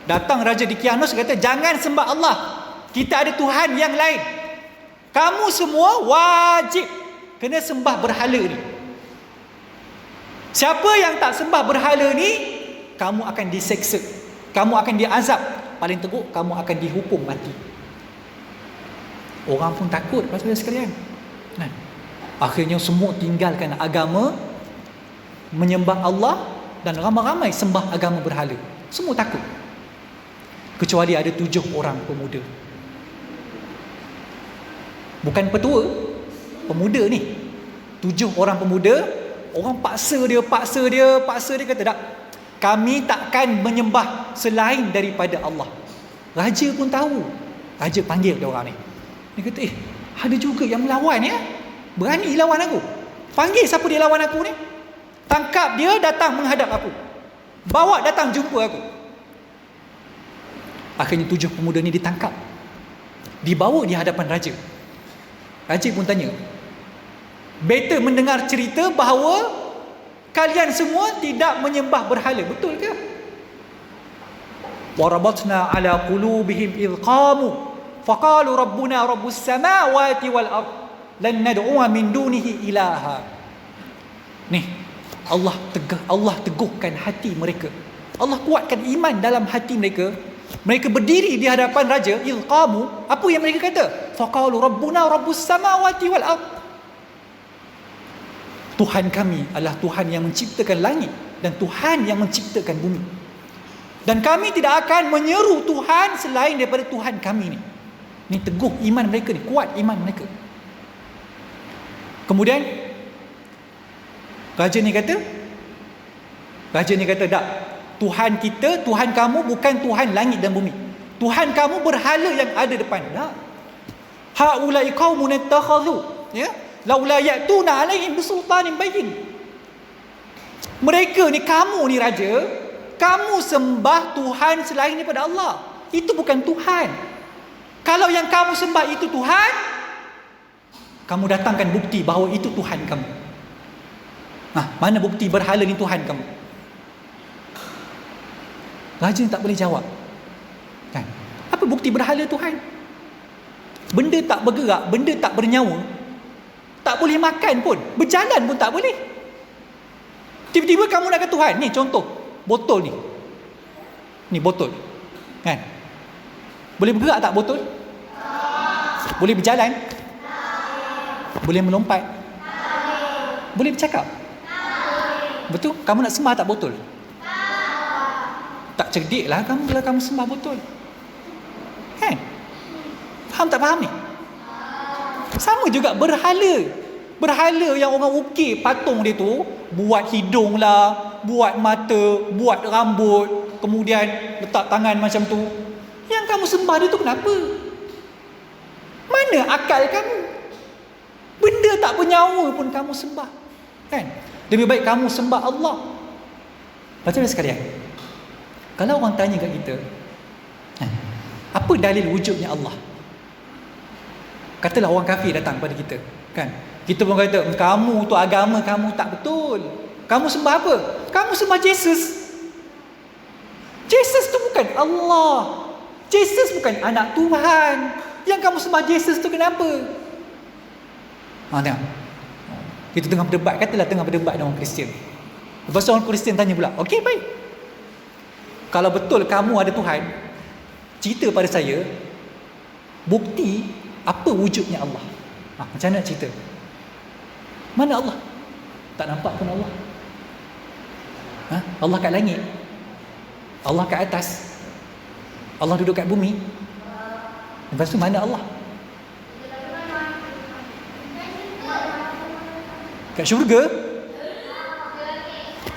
Datang Raja Dikianus kata, jangan sembah Allah, kita ada Tuhan yang lain. Kamu semua wajib kena sembah berhala ni. Siapa yang tak sembah berhala ni, kamu akan diseksa, kamu akan diazab, paling teruk kamu akan dihukum mati. Orang pun takut, pasal sekalian. Akhirnya semua tinggalkan agama menyembah Allah dan ramai-ramai sembah agama berhala. Semua takut. Kecuali ada 7 orang pemuda. Bukan petua, pemuda ni. 7 orang pemuda, orang paksa dia kata, tak, kami takkan menyembah selain daripada Allah. Raja pun tahu. Raja panggil dia orang ni. Dia kata, ada juga yang melawan ya. Berani lawan aku. Panggil siapa dia lawan aku ni. Tangkap dia, datang menghadap aku. Bawa datang jumpa aku. Akhirnya 7 pemuda ni ditangkap. Dibawa di hadapan raja. Raja pun tanya, better mendengar cerita bahawa kalian semua tidak menyembah berhala, betul ke? Warabatna ala qulubihim idh qamu faqalu rabbuna rabbus samawati wal ard lan nad'u'a min dunihi ilaha. Nih, Allah teguhkan hati mereka. Allah kuatkan iman dalam hati mereka Mereka berdiri di hadapan raja, ilqamu, apa yang mereka kata? Faqalu rabbuna rabbus samawati wal ard. Tuhan kami adalah Tuhan yang menciptakan langit dan Tuhan yang menciptakan bumi. Dan kami tidak akan menyeru Tuhan selain daripada Tuhan kami ni. Ni teguh iman mereka ni, kuat iman mereka. Kemudian raja ni kata tak, Tuhan kita, Tuhan kamu bukan Tuhan langit dan bumi. Tuhan kamu berhala yang ada depan. Tak. Haulai qaumun ittakhadhu, ya, laula ya'tuna alaihim bisultanin bayyin. Mereka ni, kamu ni raja, kamu sembah Tuhan selain daripada Allah. Itu bukan Tuhan. Kalau yang kamu sembah itu Tuhan, kamu datangkan bukti bahawa itu Tuhan kamu. Mana bukti berhala ni Tuhan kamu? Raja tak boleh jawab. Kan? Apa bukti berhala Tuhan? Benda tak bergerak, benda tak bernyawa, tak boleh makan pun, berjalan pun tak boleh. Tiba-tiba kamu nak kata Tuhan. Ni contoh, botol ni. Ni botol. Kan? Boleh bergerak tak botol? Boleh berjalan? Boleh melompat? Boleh bercakap? Betul? Kamu nak sembah tak botol? Tak cerdik lah kamu kalau kamu sembah botol. Kan? Faham tak faham ni? Sama juga berhala. Berhala yang orang ukir patung dia tu, buat hidung lah, buat mata, buat rambut, kemudian letak tangan macam tu. Yang kamu sembah dia tu kenapa? Mana akal kamu? Benda tak bernyawa pun kamu sembah. Kan? Lebih baik kamu sembah Allah. Baca sekalian, kalau orang tanya kat kita, apa dalil wujudnya Allah? Katalah orang kafir datang pada kita, kan? Kita pun kata, kamu tu agama kamu tak betul. Kamu sembah apa? Kamu sembah Jesus. Jesus tu bukan Allah. Jesus bukan anak Tuhan. Yang kamu sembah Jesus tu kenapa? Tengok. Kita tengah berdebat, katalah tengah berdebat dengan orang Kristian. Lepas tu orang Kristian tanya pula, okey baik, kalau betul kamu ada Tuhan, cerita pada saya bukti apa wujudnya Allah. Macam mana nak cerita? Mana Allah? Tak nampak pun Allah. Allah kat langit, Allah kat atas, Allah duduk kat bumi. Lepas tu mana Allah? Kat syurga.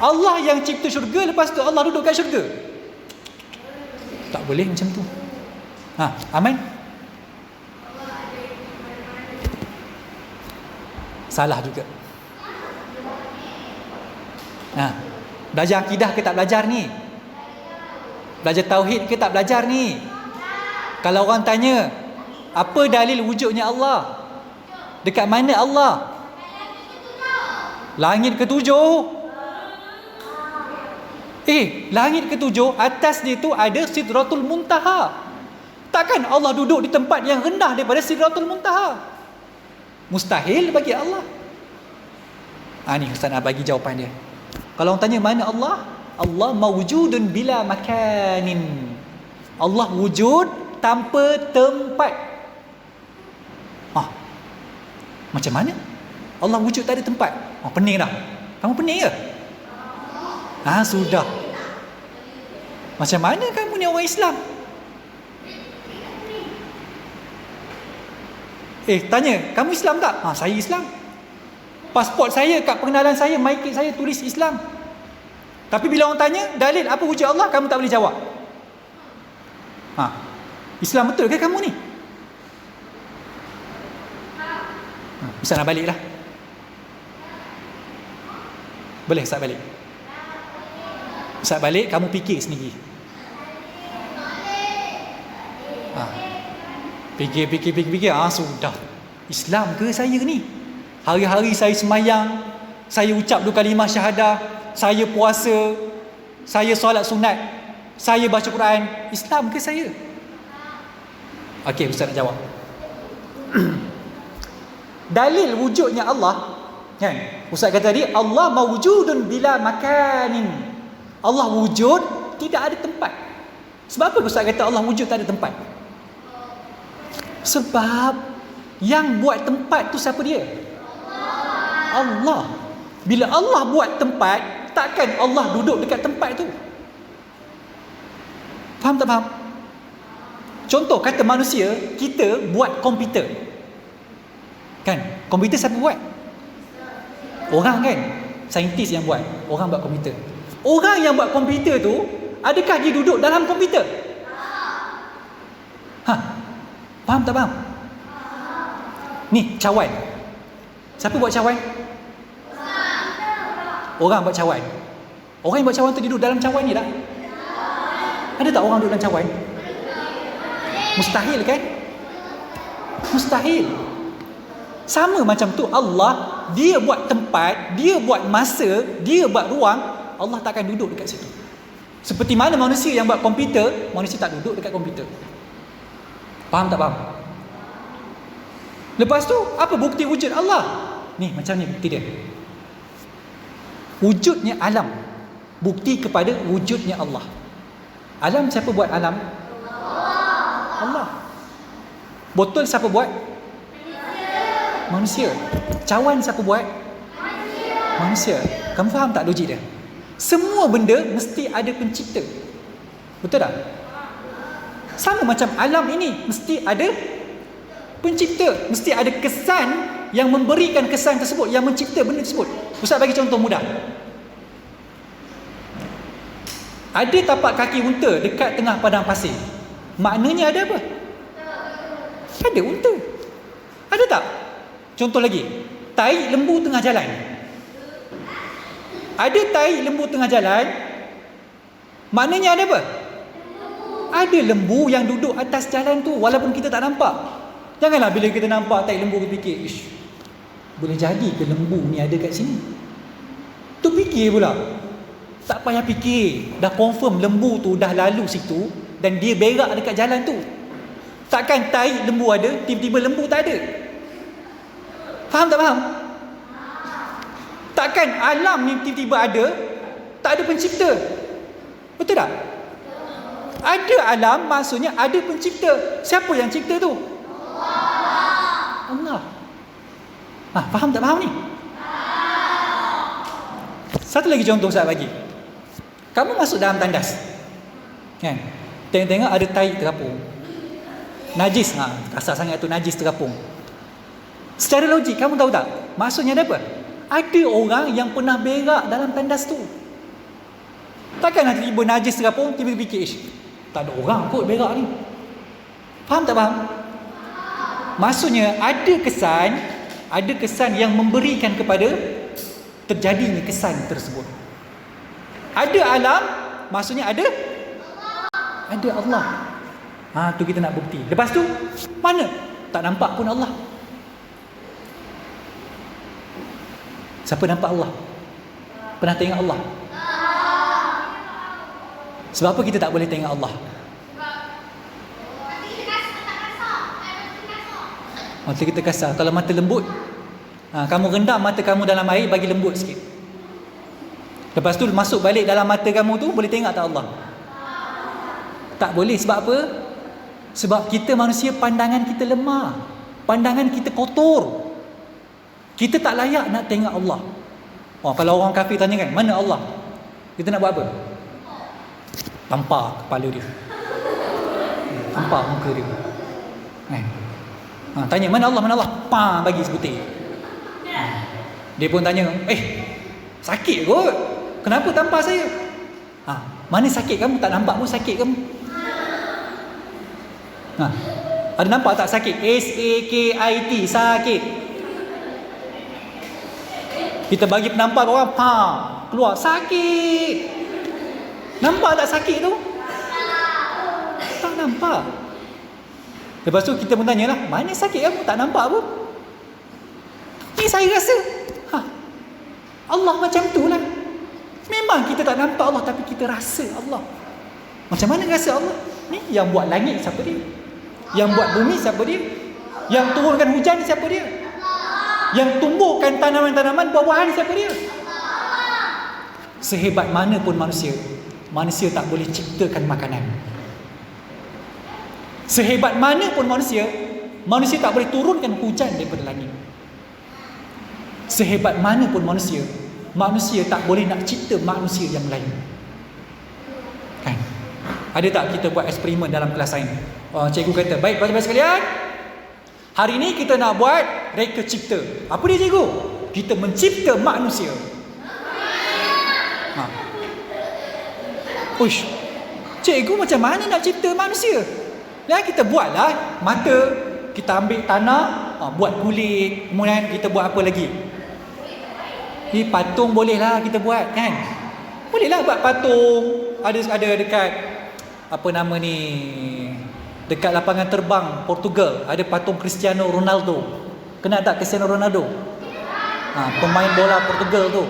Allah yang cipta syurga, lepas tu Allah duduk kat syurga. Tak boleh macam tu. Aman? Salah juga. Belajar akidah ke tak belajar ni? Belajar tauhid ke tak belajar ni? Kalau orang tanya, apa dalil wujudnya Allah? Dekat mana Allah? Langit ketujuh. Langit ketujuh, atas dia tu ada Sidratul Muntaha. Takkan Allah duduk di tempat yang rendah daripada Sidratul Muntaha? Mustahil bagi Allah. Ni Ustaz nak bagi jawapan dia. Kalau orang tanya mana Allah? Allah mawjudun bila makanin. Allah wujud tanpa tempat. Macam mana? Allah wujud tak ada tempat. Pening dah. Kamu pening ke? Sudah. Macam mana kamu ni orang Islam? Tanya, kamu Islam tak? Saya Islam. Pasport saya, kat pengenalan saya, mic saya tulis Islam. Tapi bila orang tanya, dalil apa wujud Allah, kamu tak boleh jawab. Islam betul ke kamu ni? Ustaz nak balik lah. Boleh Ustaz balik? Ustaz balik, kamu fikir sendiri. Fikir. Sudah. Islam ke saya ni? Hari-hari saya semayang, saya ucap 2 kalimah syahadah, saya puasa, saya solat sunat, saya baca Quran. Islam ke saya? Okey, Ustaz nak jawab. Dalil wujudnya Allah, kan? Ustaz kata tadi, Allah mawjudun bila makanin. Allah wujud, tidak ada tempat. Sebab apa Ustaz kata Allah wujud tak ada tempat? Sebab yang buat tempat tu siapa dia? Allah. Bila Allah buat tempat, takkan Allah duduk dekat tempat tu. Faham tak faham? Contoh kata manusia, kita buat komputer. Kan? Komputer siapa buat? Orang kan? Saintis yang buat. Orang buat komputer. Orang yang buat komputer tu, adakah dia duduk dalam komputer? Faham tak faham? Ni cawan. Siapa buat cawan? Orang buat cawan. Orang yang buat cawan tu duduk dalam cawan ni tak? Ada tak orang duduk dalam cawan? Mustahil kan? Mustahil. Sama macam tu Allah, dia buat tempat, dia buat masa, dia buat ruang, Allah takkan duduk dekat situ. Seperti mana manusia yang buat komputer, manusia tak duduk dekat komputer. Faham tak faham? Lepas tu, apa bukti wujud Allah? Ni, macam ni bukti dia. Wujudnya alam, bukti kepada wujudnya Allah. Alam siapa buat alam? Allah. Botol siapa buat? Manusia. Cawan siapa buat? Manusia. Kamu faham tak logik dia? Semua benda mesti ada pencipta. Betul tak? Sama macam alam ini mesti ada pencipta, mesti ada kesan yang memberikan kesan tersebut, yang mencipta benda tersebut. Ustaz bagi contoh mudah. Ada tapak kaki unta dekat tengah padang pasir. Maknanya ada apa? Ada unta. Ada tak? Contoh lagi. Tai lembu tengah jalan. Ada tai lembu tengah jalan. Maknanya ada apa? Ada lembu yang duduk atas jalan tu walaupun kita tak nampak. Janganlah bila kita nampak tai lembu kita fikir, ish, boleh jadi ke lembu ni ada kat sini? Tu fikir pula. Tak payah fikir. Dah confirm lembu tu dah lalu situ dan dia berak dekat jalan tu. Takkan tai lembu ada, tiba-tiba lembu tak ada. Faham tak faham? Takkan alam ni tiba-tiba ada, tak ada pencipta. Betul tak? Ada alam, maksudnya ada pencipta. Siapa yang cipta tu? Allah. Faham tak faham ni? Satu lagi contoh saya bagi. Kamu masuk dalam tandas, kan? Tengok-tengok ada tai terapung. Najis, kasar sangat tu, najis terapung. Secara logik kamu tahu tak? Maksudnya ada apa? Ada orang yang pernah berak dalam tandas tu. Takkan nanti tiba najis terapung, tiba-tiba fikir, tak ada orang kot berak ni. Faham tak faham? Maksudnya ada kesan yang memberikan kepada terjadinya kesan tersebut. Ada alam, maksudnya ada Allah. Tu kita nak bukti. Lepas tu, mana? Tak nampak pun Allah. Siapa nampak Allah? Pernah tengok Allah? Sebab apa kita tak boleh tengok Allah? Mata kita kasar. Kalau mata lembut, kamu rendam mata kamu dalam air, bagi lembut sikit. Lepas tu masuk balik dalam mata kamu tu, boleh tengok tak Allah? Tak boleh. Sebab apa? Sebab kita manusia, pandangan kita lemah, pandangan kita kotor. Kita tak layak nak tengok Allah. Kalau orang kafir tanya kan, mana Allah? Kita nak buat apa? Tampar kepala dia, tampar muka dia. Tanya, mana Allah? Mana Allah? Bagi sebutir. Dia pun tanya, sakit kot, kenapa tampar saya? Mana sakit kamu? Tak nampak pun sakit kamu. Ada nampak tak sakit? S-A-K-I-T, sakit. Kita bagi penampar orang, keluar, sakit. Nampak tak sakit tu? Tak nampak. Lepas tu kita pun tanya lah, mana sakit kamu? Tak nampak pun. Ni saya rasa Allah macam tu lah. Memang kita tak nampak Allah, tapi kita rasa Allah. Macam mana rasa Allah? Ni yang buat langit siapa dia? Yang buat bumi siapa dia? Yang turunkan hujan siapa dia? Yang tumbuhkan tanaman-tanaman, buah-buahan siapa dia? Sehebat mana pun manusia tak boleh ciptakan makanan. Sehebat mana pun manusia tak boleh turunkan hujan daripada langit. Sehebat mana pun manusia tak boleh nak cipta manusia yang lain. Kan? Ada tak kita buat eksperimen dalam kelas sains? Cikgu kata, baik pelajar sekalian, hari ni kita nak buat reka cipta. Apa dia cikgu? Kita mencipta manusia. Uish, cikgu macam mana nak cipta manusia? Kita buatlah mata, kita ambil tanah, buat kulit, kemudian kita buat apa lagi? Ni patung bolehlah kita buat, kan? Bolehlah buat patung. Ada dekat apa nama ni, dekat lapangan terbang Portugal ada patung Cristiano Ronaldo. Kenal tak Cristiano Ronaldo? Pemain bola Portugal tu.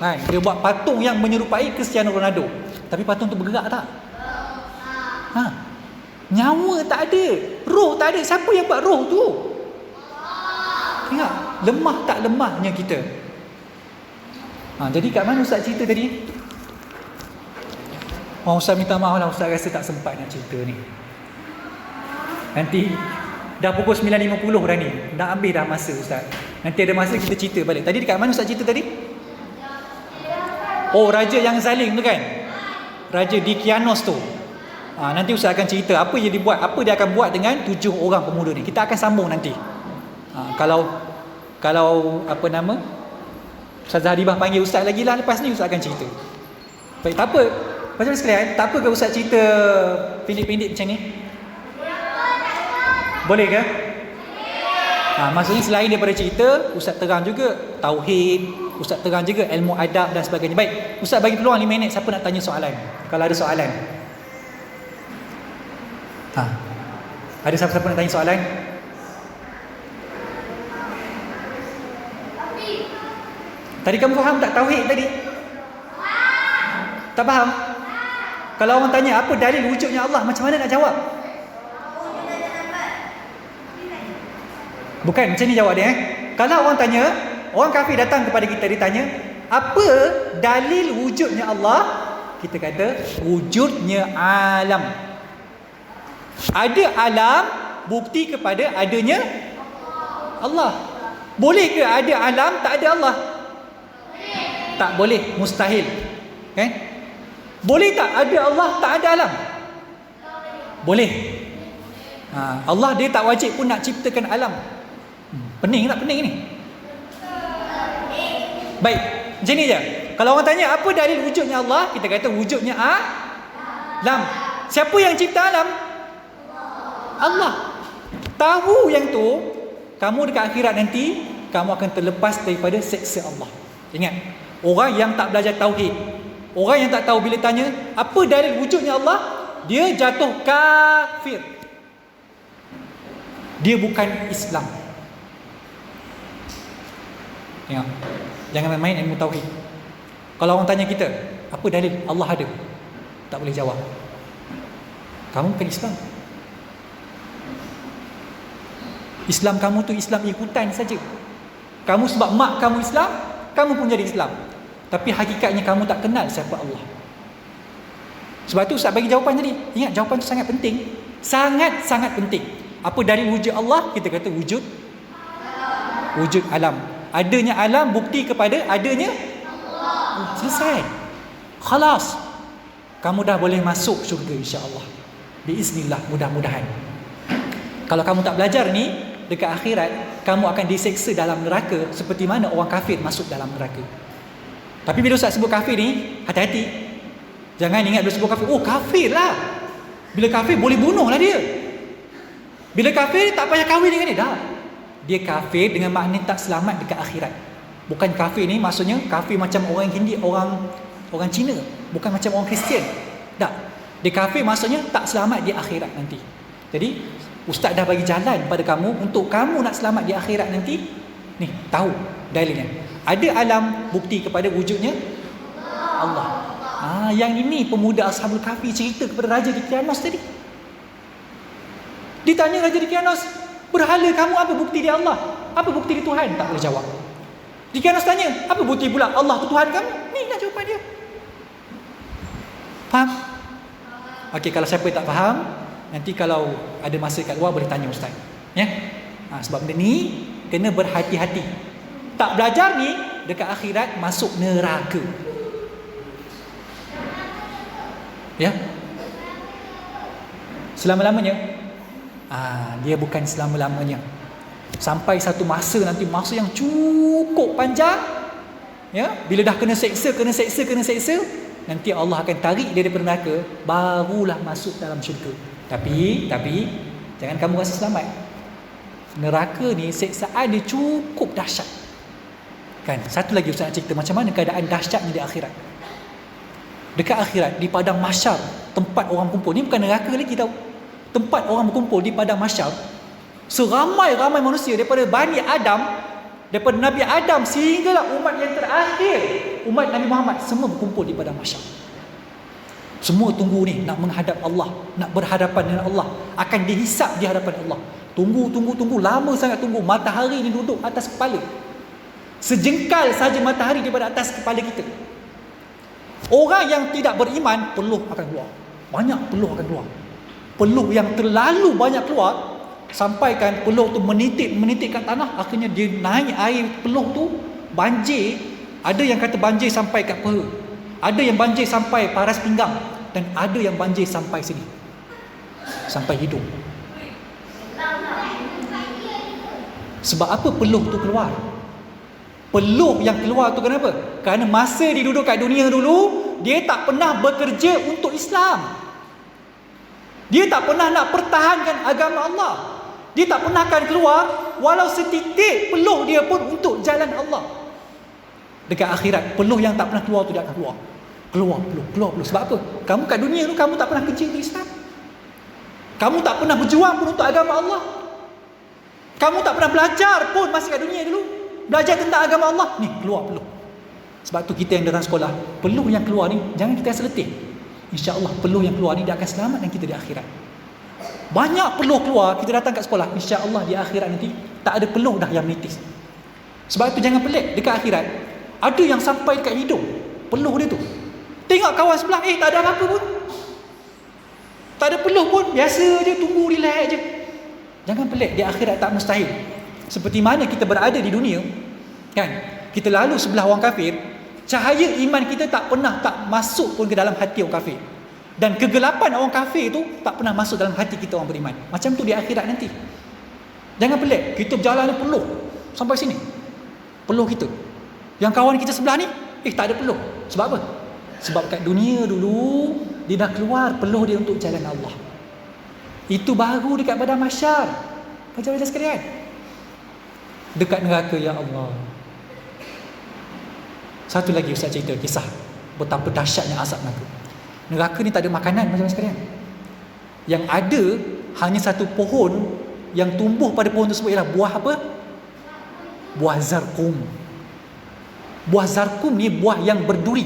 Kan? Dia buat patung yang menyerupai Cristiano Ronaldo. Tapi patung tu bergerak tak? Nyawa tak ada, roh tak ada. Siapa yang buat roh tu? Tengok, lemah tak lemahnya kita. Jadi kat mana Ustaz cerita tadi? Ustaz minta maaf lah, Ustaz rasa tak sempat nak cerita ni. Nanti dah pukul 9.50 dah ni, dah habis dah masa Ustaz. Nanti ada masa kita cerita balik. Tadi dekat mana Ustaz cerita tadi? Raja yang zalim tu kan? Raja Dikianos tu. Nanti Ustaz akan cerita apa yang dia buat, apa dia akan buat dengan 7 orang pemuda ni. Kita akan sambung nanti. Kalau apa nama, Ustazah Hadibah panggil Ustaz lagi lah lepas ni, Ustaz akan cerita. Baik, tak apa macam sekalian, tak apa ke Ustaz cerita pendek-pendek macam ni? Boleh ke? Maksudnya selain daripada cerita, Ustaz terang juga tauhid, Ustaz terang juga ilmu adab dan sebagainya. Baik, Ustaz bagi peluang 5 minit, siapa nak tanya soalan? Kalau ada soalan. Ada siapa nak tanya soalan? Tadi kamu faham tak tauhid tadi? Tak faham? Kalau orang tanya apa dalil wujudnya Allah, macam mana nak jawab? Bukan macam ni jawab dia. Kalau orang tanya, orang kafir datang kepada kita, dia tanya, apa dalil wujudnya Allah? Kita kata wujudnya alam. Ada alam bukti kepada adanya Allah. Boleh ke ada alam tak ada Allah? Tak boleh, mustahil. Kan? Boleh tak ada Allah tak ada alam? Boleh. Allah dia tak wajib pun nak ciptakan alam. Pening tak pening ni? Baik, macam ni je. Kalau orang tanya apa dalil wujudnya Allah, kita kata wujudnya alam. Siapa yang cipta alam? Allah. Tahu yang tu, kamu dekat akhirat nanti kamu akan terlepas daripada seksa Allah. Ingat, orang yang tak belajar tauhid, orang yang tak tahu bila tanya apa dalil wujudnya Allah, dia jatuh kafir. Dia bukan Islam. Tengok, jangan main-main ilmu tauhid. Kalau orang tanya kita, apa dalil Allah ada? Tak boleh jawab. Kamu bukan Islam. Islam kamu tu Islam ikutan saja. Kamu sebab mak kamu Islam, kamu pun jadi Islam. Tapi hakikatnya kamu tak kenal siapa Allah. Sebab tu Ustaz bagi jawapan tadi. Ingat, jawapan tu sangat penting. Sangat-sangat penting. Apa dalil wujud Allah? Kita kata wujud alam. Adanya alam bukti kepada adanya Allah. Selesai. Khalas. Kamu dah boleh masuk syurga insya-Allah. Biiznillah, mudah-mudahan. Kalau kamu tak belajar ni, dekat akhirat kamu akan diseksa dalam neraka seperti mana orang kafir masuk dalam neraka. Tapi bila Ustaz sebut kafir ni, hati-hati. Jangan ingat bila sebut kafir, kafir lah. Bila kafir boleh bunuh lah dia. Bila kafir tak payah kahwin dengan dia. Dah. Dia kafir dengan makna tak selamat dekat akhirat. Bukan kafir ni maksudnya kafir macam orang Hindi, orang Cina. Bukan macam orang Kristian. Tak. Dia kafir maksudnya tak selamat di akhirat nanti. Jadi Ustaz dah bagi jalan pada kamu untuk kamu nak selamat di akhirat nanti. Ni, tahu dalilnya. Ada alam bukti kepada wujudnya Allah. Yang ini pemuda Ashabul Kahfi cerita kepada Raja Dikianos tadi. Ditanya Raja Dikianos, berhala kamu apa bukti dia Allah? Apa bukti dia Tuhan? Tak boleh jawab. Dikianos tanya, apa bukti pula Allah tu Tuhan kamu? Ni nak jawapan dia. Faham? Okey, kalau siapa tak faham, Nanti kalau ada masa kat luar boleh tanya ustaz. Ya. Sebab benda ni kena berhati-hati. Tak belajar ni dekat akhirat masuk neraka. Ya. Selama-lamanya? Dia bukan selama-lamanya. Sampai satu masa nanti, masa yang cukup panjang, ya, bila dah kena seksa, nanti Allah akan tarik dia daripada neraka, barulah masuk dalam syurga. Tapi jangan kamu rasa selamat. Neraka ni seksaan dia cukup dahsyat. Kan? Satu lagi ustaz nak cerita macam mana keadaan dahsyatnya di akhirat. Dekat akhirat, di padang mahsyar, tempat orang berkumpul. Ni bukan neraka lagi tau. Tempat orang berkumpul di padang mahsyar. Seramai-ramai manusia daripada Bani Adam, daripada Nabi Adam sehinggalah umat yang terakhir, umat Nabi Muhammad, semua berkumpul di padang mahsyar. Semua tunggu ni nak menghadap Allah, nak berhadapan dengan Allah, akan dihisap di hadapan Allah. Tunggu, lama sangat tunggu. Matahari ni duduk atas kepala. Sejengkal saja matahari daripada atas kepala kita. Orang yang tidak beriman, peluh akan keluar. Banyak peluh akan keluar. Peluh yang terlalu banyak keluar, sampaikan peluh tu menitikkan tanah, akhirnya dia naik air peluh tu banjir. Ada yang kata banjir sampai kat peha, ada yang banjir sampai paras pinggang, dan ada yang banjir sampai sini, sampai hidung. Sebab apa peluh tu keluar? Peluh yang keluar tu kenapa? Kerana masa dia duduk kat dunia dulu, dia tak pernah bekerja untuk Islam. Dia tak pernah nak pertahankan agama Allah. Dia tak pernah akan keluar walau setitik peluh dia pun untuk jalan Allah. Dekat akhirat, peluh yang tak pernah keluar tu dia akan keluar. Keluar peluh. Sebab apa? Kamu kat dunia tu, kamu tak pernah kerja untuk Islam. Kamu tak pernah berjuang pun untuk agama Allah. Kamu tak pernah belajar pun masa kat dunia dulu. Belajar tentang agama Allah. Ni, keluar peluh. Sebab tu kita yang datang sekolah, peluh yang keluar ni, jangan kita rasa letih. InsyaAllah peluh yang keluar ni dia akan selamatkan kita di akhirat. Banyak peluh keluar, kita datang kat sekolah, InsyaAllah di akhirat nanti tak ada peluh dah yang menitis. Sebab tu jangan pelik, dekat akhirat ada yang sampai dekat hidung, peluh dia tu. Tengok kawan sebelah, tak ada apa-apa pun, tak ada peluh pun, biasa je, tunggu relax je. Jangan pelik, di akhirat tak mustahil. Seperti mana kita berada di dunia, kan, kita lalu sebelah orang kafir, cahaya iman kita tak pernah tak masuk pun ke dalam hati orang kafir. Dan kegelapan orang kafir tu tak pernah masuk dalam hati kita orang beriman. Macam tu di akhirat nanti. Jangan pelik, kita berjalan peluh sampai sini, peluh kita. Yang kawan kita sebelah ni, tak ada peluh. Sebab apa? Sebab kat dunia dulu dia dah keluar peluh dia untuk jalan Allah. Itu baru dekat padang mahsyar. Pelajar-pelajar sekalian, dekat neraka, ya Allah. Satu lagi ustaz cerita kisah betapa dahsyatnya azab neraka. Neraka ni tak ada makanan macam sekalian. Yang ada hanya satu pohon, yang tumbuh pada pohon tersebut ialah buah apa? Buah zarkum. Buah zarkum ni buah yang berduri.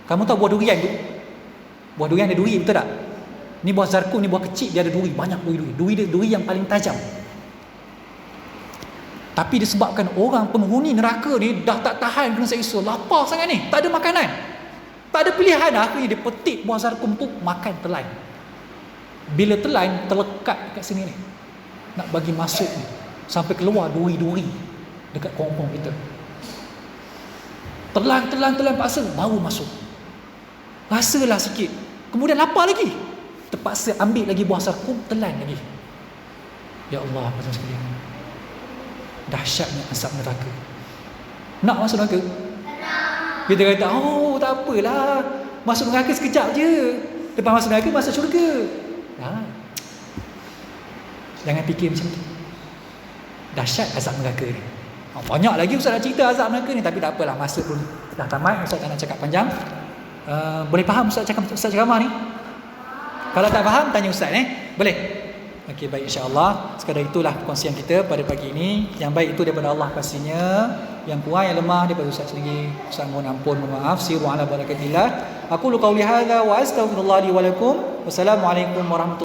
Kamu tahu buah durian tu? Buah durian ada duri, betul tak? Ni buah zarkum ni buah kecil, dia ada duri, banyak duri. Duri yang paling tajam. Tapi disebabkan orang penghuni neraka ni dah tak tahan kena seksa, lapar sangat ni, tak ada makanan, tak ada pilihan, akhirnya dia petik buah zarkum tu, makan, telan. Bila telan, terlekat kat sini ni, nak bagi masuk ni, sampai keluar duri-duri dekat kongkong kita. Telan paksa, baru masuk. Rasalah sikit, kemudian lapar lagi, terpaksa ambil lagi buah zarkum, telan lagi. Ya Allah, macam sekalian, dahsyatnya azab neraka. Nak masuk neraka? Kita kata, tak apalah, masuk neraka sekejap je, lepas masuk neraka masuk syurga. Jangan fikir macam tu. Dahsyat azab neraka ni. Banyak lagi ustaz nak cerita azab neraka ni, tapi tak apalah, masa pun dah tamat, ustaz tak nak cakap panjang. Boleh faham ustaz ceramah ni? Kalau tak faham, tanya ustaz boleh? Okey, baik, insya-Allah. Sekadar itulah perkongsian kita pada pagi ini. Yang baik itu daripada Allah pastinya, yang kurang, yang lemah daripada ustaz sendiri. Ustaz mohon ampun, mohon maaf. Siru ala barakatillah. Aku qauli hadza wa astaghfirullah li wa lakum. Wassalamualaikum warahmatullahi